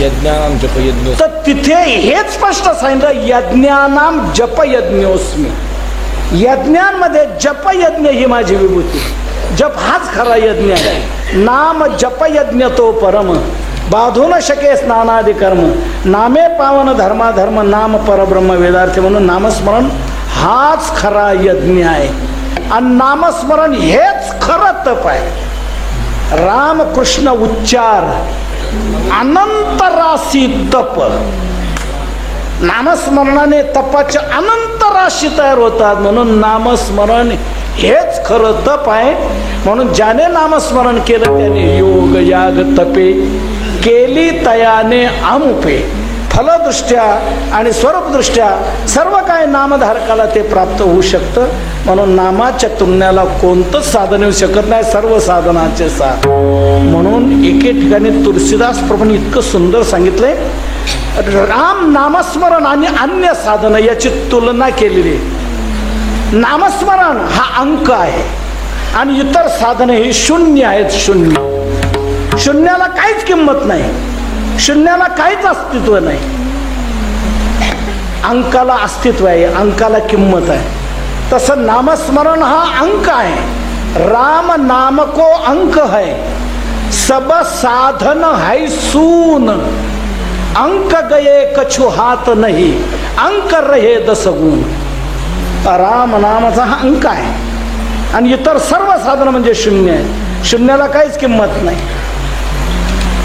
Speaker 3: यज्ञानाम जप यज्ञ.
Speaker 2: तर तिथे हेच स्पष्ट सांगितलं, यज्ञानाम जप यज्ञोस्मी. यज्ञांमध्ये जप यज्ञ ही माझी विभूती. जप हाच खरा यज्ञ आहे. नाम जप यज्ञ तो परम, बाधू न शके स्नानादि कर्म. नामे पावन धर्माधर्म, नाम परब्रह्म वेदार्थ. म्हणून नामस्मरण हाच खरा यज्ञ आहे. आणि नामस्मरण हेच खरं तप आहे. रामकृष्ण उच्चार अनंत राशी तप. नामस्मरणाने तपाच्या अनंत राशी तयार होतात. म्हणून नामस्मरण हेच खरं तप आहे. म्हणून ज्याने नामस्मरण केलं त्याने योग याग तपे केली तयाने अमुपे. फलदृष्ट्या आणि स्वरूपदृष्ट्या सर्व काही नामधारकाला ते प्राप्त होऊ शकतं. म्हणून नामाच्या तुलनेला कोणतंच साधन येऊ शकत नाही. सर्व साधनाचे सार. म्हणून एके ठिकाणी तुलसीदास प्रभूंनी इतकं सुंदर सांगितलंय, राम नामस्मरण आणि अन्य साधन याची तुलना केलेली. नामस्मरण हा अंक आहे आणि इतर साधने ही शून्य आहेत. शून्य. शून्याला काहीच किंमत नाही. शून्याला काहीच अस्तित्व नाही. अंकाला अस्तित्व आहे, अंकाला किंमत आहे. तसं नामस्मरण हा अंक आहे. राम नाम को अंक है, सब साधन है सून. अंक गए कछु हात नहीं, अंक रहे 10 गुण. राम नामाचा हा अंक आहे आणि इतर सर्व साधन म्हणजे शून्य आहे. शून्याला काहीच किंमत नाही.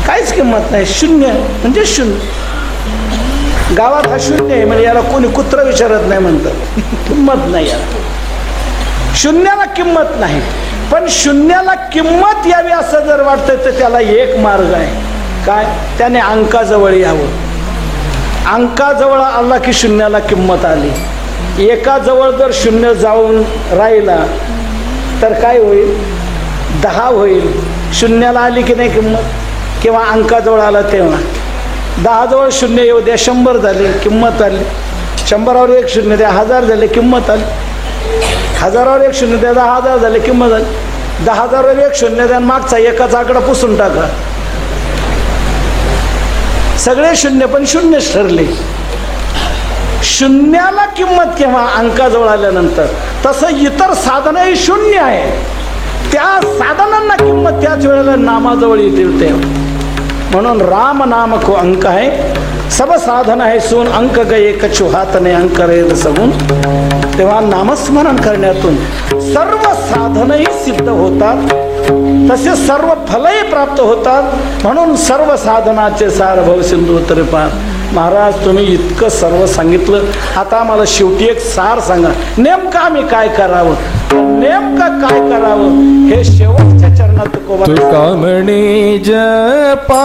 Speaker 2: काहीच किंमत नाही. शून्य म्हणजे शून्य. गावात हा शून्य आहे म्हणजे याला कोणी कुत्र विचारत नाही म्हणतात. किंमत नाही याला. शून्याला किंमत नाही. पण शून्याला किंमत यावी असं जर वाटतं तर त्याला एक मार्ग आहे. काय? त्याने अंकाजवळ यावं. अंकाजवळ आला की शून्याला किंमत आली. एकाजवळ जर शून्य जाऊन राहिला तर काय होईल? 10 होईल. शून्याला आली की नाही किंमत? किंवा अंकाजवळ आला तेव्हा 10 जवळ शून्य येऊ द्या, 100 झाले किंमत आली. 100वर 1 शून्य द्या, 1000 झाले किंमत आली. 1000वर 1 शून्य द्या, 10,000 झाले किंमत आली. 10,000वर 1 शून्य द्या, मागचा एकाचा आकडा पुसून टाका. सगळे शून्य पण शून्यच ठरले. शून्याला किंमत केव्हा? अंकाजवळ आल्यानंतर. तसं इतर साधनही शून्य आहे. त्या साधनांना किंमत त्याच वेळेला नामाजवळ येतील तेव्हा. म्हणून राम नाम को अंक आहे, सब साधन आहे सून. अंक गये कछु हात ने, अंक रे सगुण. तेव्हा नामस्मरण करण्यातून सर्व साधनही सिद्ध होतात, तसे सर्व फलही प्राप्त होतात. म्हणून सर्व साधनाचे सार भव सिंधू तरीपार. महाराज तुम्ही इतकं सर्व सांगितलं, आता मला शेवटी एक सार सांगा. नेमकं आम्ही काय करावं? नेमकं काय करावं हे शेवटच्या चरणात
Speaker 3: तुका म्हणे जपा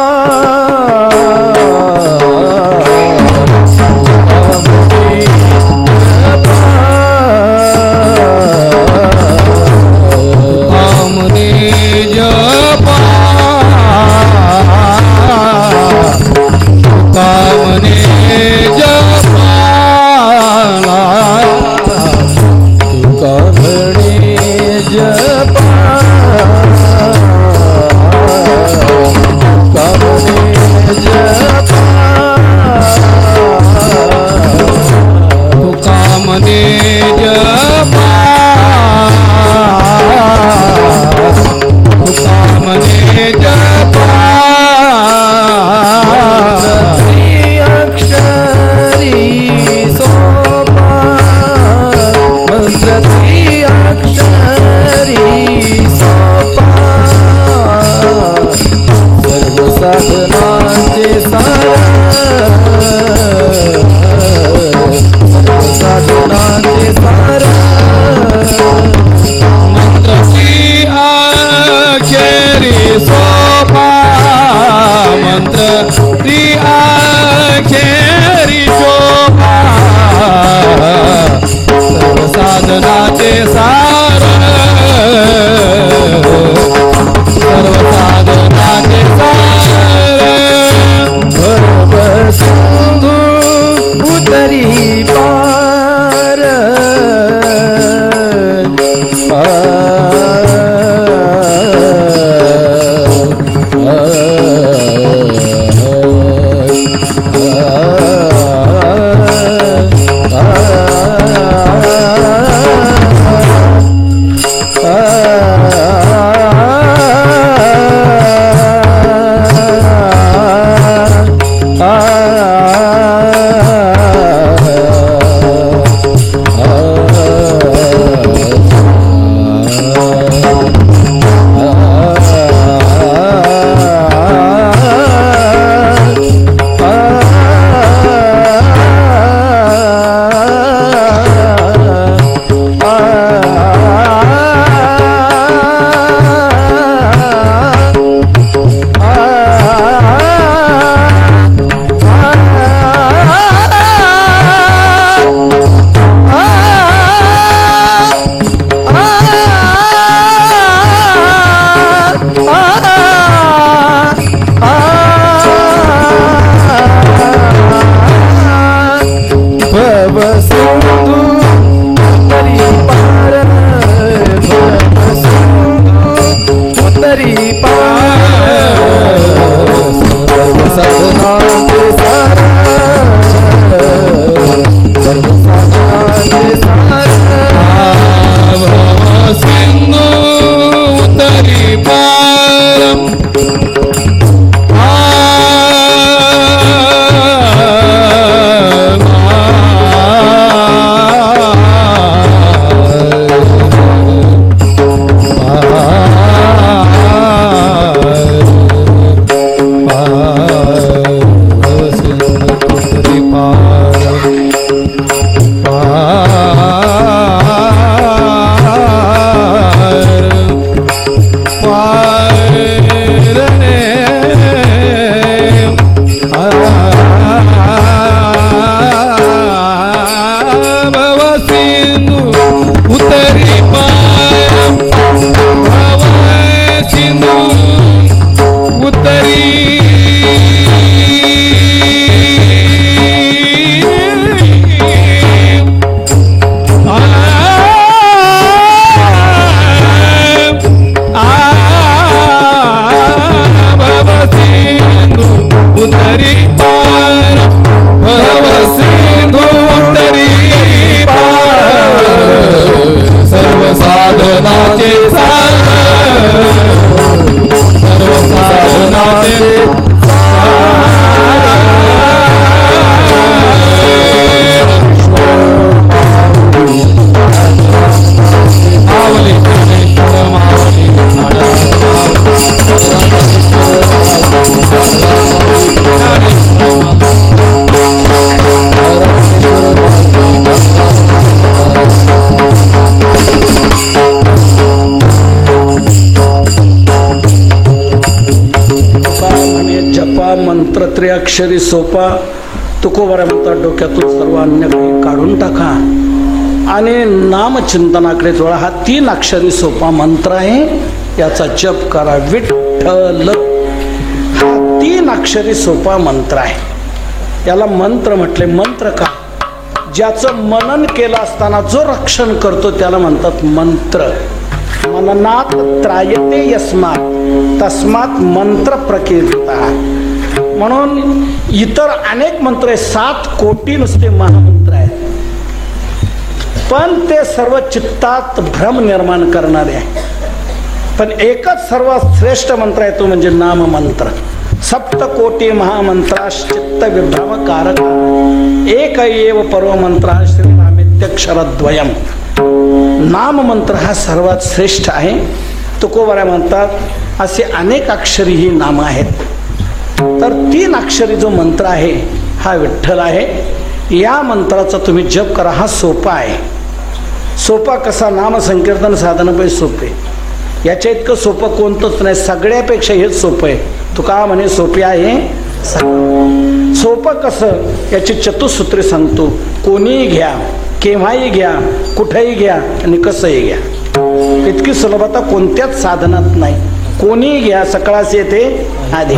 Speaker 3: साधनाचे सार सर्व साधनाचे सार भव सिंधू उतरी पार
Speaker 2: त्रिअक्षरी सोपा तुकोबरा म्हणतात डोक्यातून सर्व अन्य काही काढून टाका आणि नामचिंतनाकडे जोडा. हा 3 अक्षरी सोपा मंत्र आहे, याचा जप करा. विठ्ठल हा 3 अक्षरी सोपा मंत्र आहे. याला मंत्र म्हटले. मंत्र का? ज्याचं मनन केलं असताना जो रक्षण करतो त्याला म्हणतात मंत्र. मननात त्रायते यस्मात तस्मात मंत्र प्रकीर्तिता. म्हणून इतर अनेक मंत्र आहे, 7 कोटी नुसते महामंत्र आहेत, पण ते सर्व चित्तात भ्रम निर्माण करणारे आहे. पण एकच सर्वात श्रेष्ठ मंत्र आहे, तो म्हणजे नाम मंत्र. 7 कोटी महामंत्राश्चित्त विभ्रमकारक एक एव परम मंत्र श्रीरामेत्यक्षरद्वयम्. नाम मंत्र हा सर्वात श्रेष्ठ आहे. तुकोबरा म्हणतात असे अनेक अक्षरी ही नाम आहेत. तर 3 अक्षरी जो मंत्र आहे हा विठ्ठल आहे. या मंत्राचा तुम्ही जप करा. हा सोपा आहे. सोपा कसा? नाम संकीर्तन साधनापैकी सोपे. याच्या इतकं सोपं कोणतंच नाही. सगळ्यापेक्षा हेच सोपं आहे. तुका म्हणे सोपे आहे. सोपं कसं? याची चतुसूत्रे सांगतो. कोणीही घ्या, केव्हाही घ्या, कुठेही घ्या आणि कसंही घ्या. इतकी सुलभता कोणत्याच साधनात नाही. कोणीही घ्या, सकाळच येते आधी,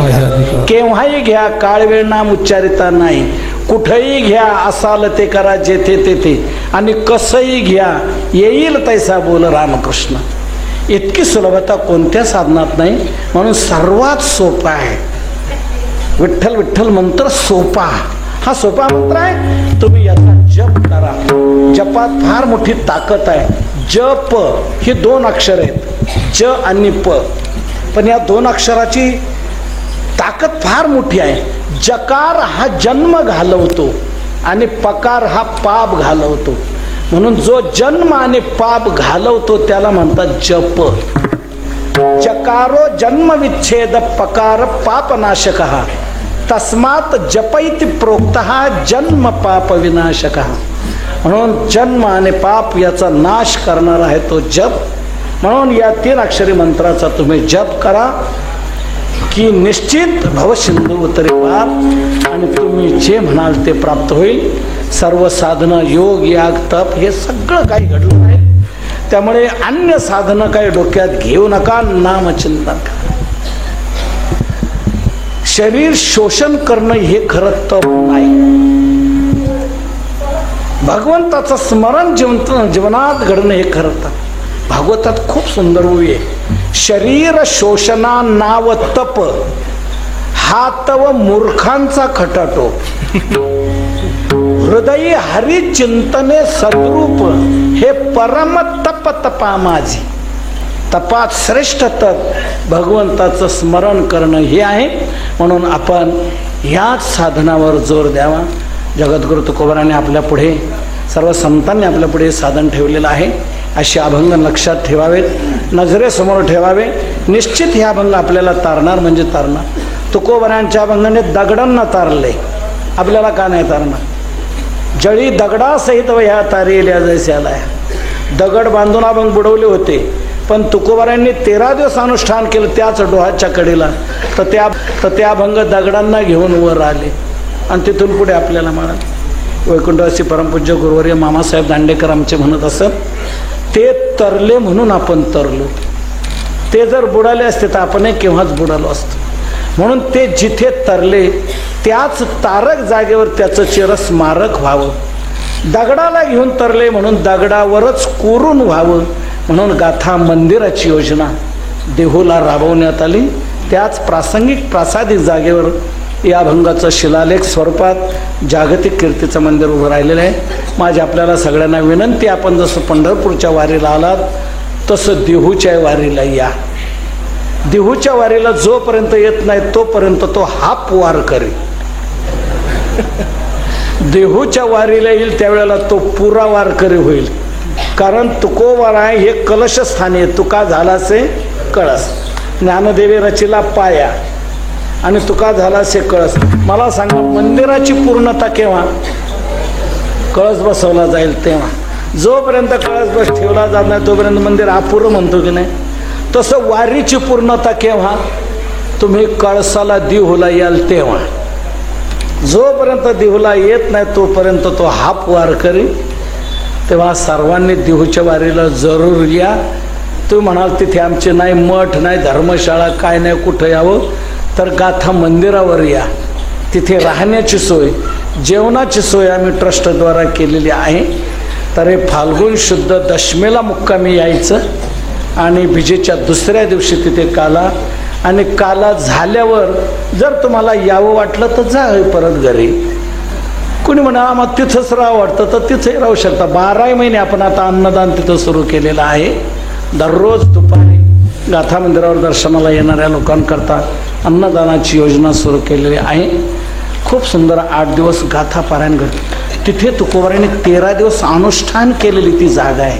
Speaker 2: केव्हाही घ्या, काळ वेळ नाम उच्चारिता नाही, कुठेही घ्या, असाल ते करा जेथे तेथे, आणि कसंही घ्या, येईल तैसा बोल रामकृष्ण. इतकी सुलभता कोणत्या साधनात नाही. म्हणून सर्वात सोपा आहे विठ्ठल. विठ्ठल मंत्र सोपा. हा सोपा मंत्र आहे. तुम्ही याचा जप करा. जपात फार मोठी ताकद आहे. जप ही 2 अक्षर आहेत, ज आणि प. पण या 2 अक्षराची ताकद फार मोठी आहे. जकार हा जन्म घालवतो आणि पकार हा पाप घालवतो. म्हणून जो जन्म आणि पाप घालवतो त्याला म्हणतात जप. जकारो जन्म विच्छेद पकार पापनाशक तस्मात जपैति प्रोक्त जन्म पाप विनाशक. म्हणून जन्म आणि पाप याचा नाश करणारा आहे तो जप. म्हणून या 3 अक्षरी मंत्राचा तुम्ही जप करा की निश्चित भवसिंधू उतरे पार आणि तुम्ही जे म्हणाल ते प्राप्त होईल. सर्व साधनं, योग, याग, तप हे सगळं काही घडलं आहे. त्यामुळे अन्य साधनं काही डोक्यात घेऊ नका. नामचिंतन करा. शरीर शोषण करणं हे खरं तप नाही. भगवंताचं स्मरण जीवनात घडणं हे खरं तप. भागवतात खूप सुंदर ओवी आहे. शरीर शोषणा नाव तप हा तव मूर्खांचा खटाटो, हृदयी हरी चिंतने सद्रूप, हे परम तप तपा माझी. तपात श्रेष्ठ तप भगवंताचं स्मरण करणं हे आहे. म्हणून आपण याच साधनावर जोर द्यावा. जगद्गुरु तुकोबाराने आपल्या पुढे, सर्व संतांनी आपल्या पुढे साधन ठेवलेलं आहे. असे अभंग लक्षात ठेवावेत, नजरेसमोर ठेवावे. निश्चित हे अभंग आपल्याला तारणार म्हणजे तारणार. तुकोबारांच्या अभंगाने दगडांना तारले, आपल्याला का नाही तारणार? जळी दगडासहित ह्या तारेल्या जैस्याला. दगड बांधून अभंग बुडवले होते, पण तुकोबारांनी 13 दिवस अनुष्ठान केलं त्याच डोहाच्या कडेला, तर त्या अभंग दगडांना घेऊन वर आले. आणि तिथून पुढे आपल्याला म्हणाल वैकुंठवासी परमपूज्य गुरुवर्य मामासाहेब दांडेकर आमचे म्हणत असत, ते तरले म्हणून आपण तरलो. ते जर बुडाले असते तर आपणही केव्हाच बुडालो असतो. म्हणून ते जिथे तरले त्याच तारक जागेवर त्याचं चिरस्मारक व्हावं. दगडाला घेऊन तरले म्हणून दगडावरच कोरून व्हावं. म्हणून गाथा मंदिराची योजना देहूला राबवण्यात आली. त्याच प्रासंगिक प्रासादिक जागेवर या अभंगाचं शिलालेख स्वरूपात जागतिक कीर्तीचं मंदिर उभं राहिलेलं आहे. माझी आपल्याला सगळ्यांना विनंती, आपण जसं पंढरपूरच्या वारीला आलात तसं देहूच्या वारीला या. देहूच्या वारीला जोपर्यंत येत नाही तोपर्यंत तो हाप वार करी. देहूच्या वारीला येईल त्यावेळेला तो पुरा वारकरी होईल. कारण तुकोबारा हे कलशस्थानी आहे. तुका झालासे कळस, ज्ञानदेवी रचिला पाया आणि तुका झालासे कळस. मला सांगा, मंदिराची पूर्णता केव्हा? कळस बसवला जाईल तेव्हा. जोपर्यंत कळस बस ठेवला जात नाही तोपर्यंत मंदिर अपुरं म्हणतो की नाही. तसं वारीची पूर्णता केव्हा? तुम्ही कळसाला देहूला याल तेव्हा. जोपर्यंत देहूला येत नाही तोपर्यंत तो हाप वारकरी. तेव्हा सर्वांनी देहूच्या वारीला जरूर या. तुम्ही म्हणाल तिथे आमचे नाही मठ नाही धर्मशाळा काय नाही, कुठं यावं? तर गाथा मंदिरावर या. तिथे राहण्याची सोय, जेवणाची सोय आम्ही ट्रस्टद्वारा केलेली आहे. तर हे फाल्गुन शुद्ध दशमीला मुक्कामी यायचं आणि विजेच्या दुसऱ्या दिवशी तिथे काला. आणि काला झाल्यावर जर तुम्हाला यावं वाटलं तर जा परत घरी. कुणी म्हणा आम्हाला तिथंच राहावं वाटतं तर तिथंही राहू शकता. 12 महिने आपण आता अन्नदान तिथं सुरू केलेलं आहे. दररोज दुपारी गाथा मंदिरावर दर्शनाला येणाऱ्या लोकांकरता अन्नदानाची योजना सुरू केलेली आहे. खूप सुंदर 8 दिवस गाथा पारायण घडते. तिथे तुकोबाराने 13 दिवस अनुष्ठान केलेली ती जागा आहे.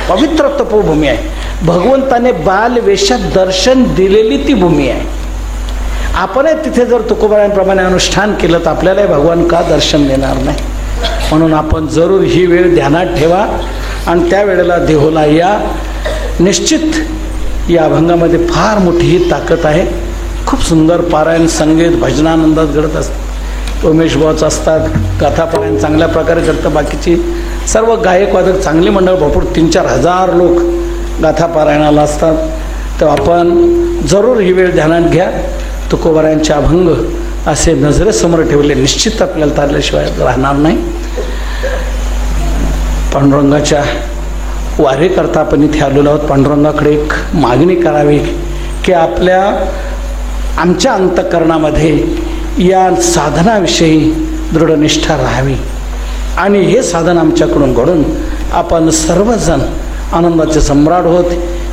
Speaker 2: पवित्र तपोभूमी आहे. भगवंताने बालवेशात दर्शन दिलेली ती भूमी आहे. आपणही तिथे जर तुकोबारांप्रमाणे अनुष्ठान केलं तर आपल्यालाही भगवान का दर्शन देणार नाही. म्हणून आपण जरूर ही वेळ ध्यानात ठेवा आणि त्या वेळेला देहूला या. निश्चित या अभंगामध्ये फार मोठी ही ताकद आहे. खूप सुंदर पारायण संगीत भजनानंदात घडत असतं. उमेश भाऊच असतात, गाथा पारायण चांगल्या प्रकारे करतं. बाकीची सर्व गायक वादक चांगली मंडळ भरपूर 3-4 हजार लोक गाथा पारायणाला असतात. तर आपण जरूर ही वेळ ध्यानात घ्या. तुकोबारांचे अभंग असे नजरेसमोर ठेवले निश्चित आपल्याला तारल्याशिवाय राहणार नाही. पांडुरंगाच्या वारीकरता आपण इथे आलेलो आहोत. पांडुरंगाकडे एक मागणी करावी की आमच्या अंतःकरणामध्ये या साधनाविषयी दृढनिष्ठा राहावी आणि हे साधन आमच्याकडून घडून आपण सर्वजण आनंदाचे सम्राट होत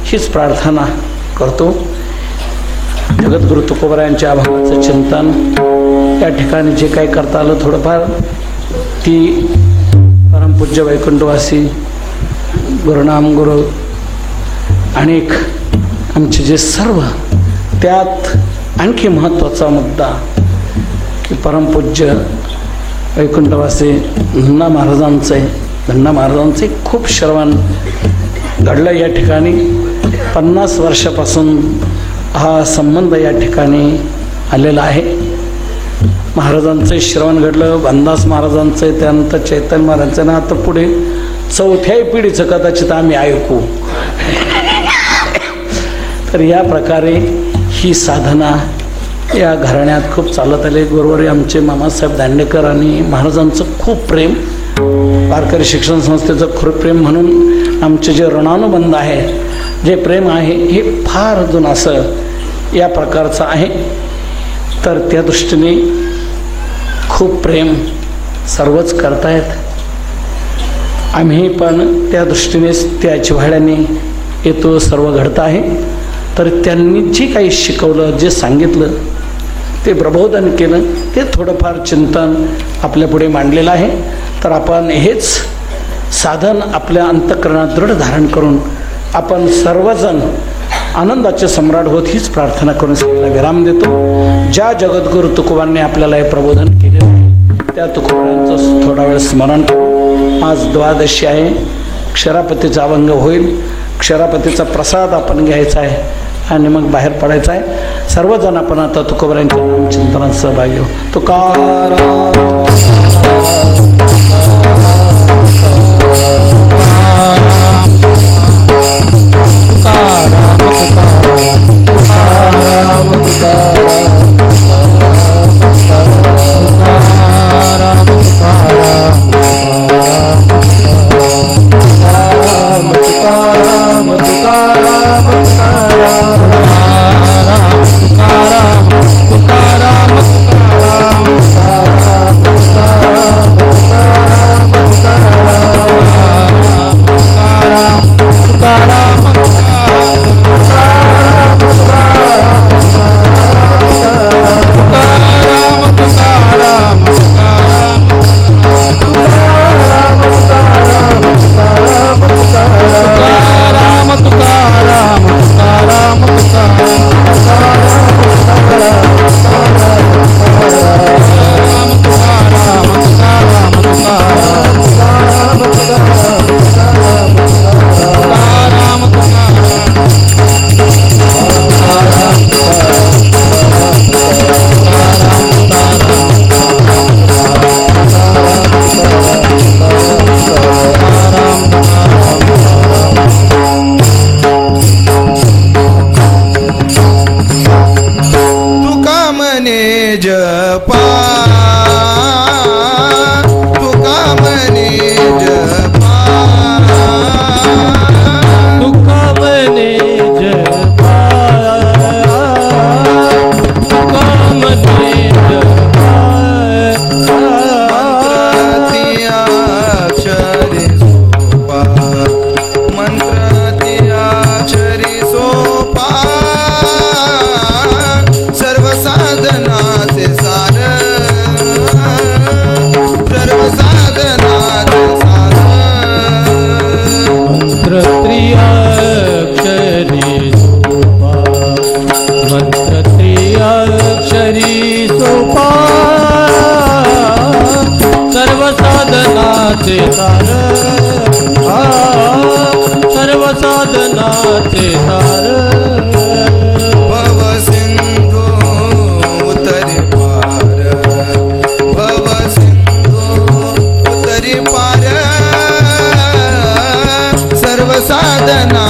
Speaker 2: हीच प्रार्थना करतो. जगद्गुरु तुकोबारायांच्या अभंगाचं चिंतन या ठिकाणी जे काही करता आलं थोडंफार ती परमपूज्य वैकुंठवासी गुरुनाम गुरु अनेक आमचे जे सर्व, त्यात आणखी महत्त्वाचा मुद्दा की परमपूज्य वैकुंठवासी धन्ना महाराजांचे खूप श्रवण घडलं या ठिकाणी. 50 वर्षापासून हा संबंध या ठिकाणी आलेला आहे. महाराजांचं श्रवण घडलं, vandas महाराजांचं, त्यानंतर चैतन्य महाराजांचं, ना आता पुढे 4थ्या पिढीचं कदाचित आम्ही ऐकू. तर या प्रकारे ही साधना या घराण्यात खूप चालत आले. गुरुवारी आमचे मामासाहेब दांडेकर आणि महाराजांचं खूप प्रेम, वारकरी शिक्षण संस्थेचं खूप प्रेम, म्हणून आमचे जे ऋणानुबंध आहे, जे प्रेम आहे हे फार अजून असं या प्रकारचं आहे. तर त्या दृष्टीने खूप प्रेम सर्वच करतायत. आम्ही पण त्या दृष्टीनेच त्या जिव्हाळ्याने येतो, सर्व घडतं आहे. तर त्यांनी जे काही शिकवलं, जे सांगितलं, ते प्रबोधन केलं, ते थोडंफार चिंतन आपल्यापुढे मांडलेलं आहे. तर आपण हेच साधन आपल्या अंतःकरणात दृढ धारण करून आपण सर्वजण आनंदाचे सम्राट होत हीच प्रार्थना करून सगळ्याला विराम देतो. ज्या जगद्गुरु तुकोबांनी आपल्याला हे प्रबोधन केलेलं आहे त्या तुकोबांचं थोडा वेळ स्मरण करू. आज द्वादशी आहे, क्षरापतीचा अभंग होईल. क्षरापतीचा प्रसाद आपण घ्यायचा आहे आणि मग बाहेर पडायचं आहे. सर्वजण आपण आता तुकोबांच्या नामचिंतनात सहभागी होऊ. तुकाराम
Speaker 3: सर्व साधनाचे सार.
Speaker 4: भव सिंधू उतरी पार, भव सिंधू उतरी पार, सर्व साधना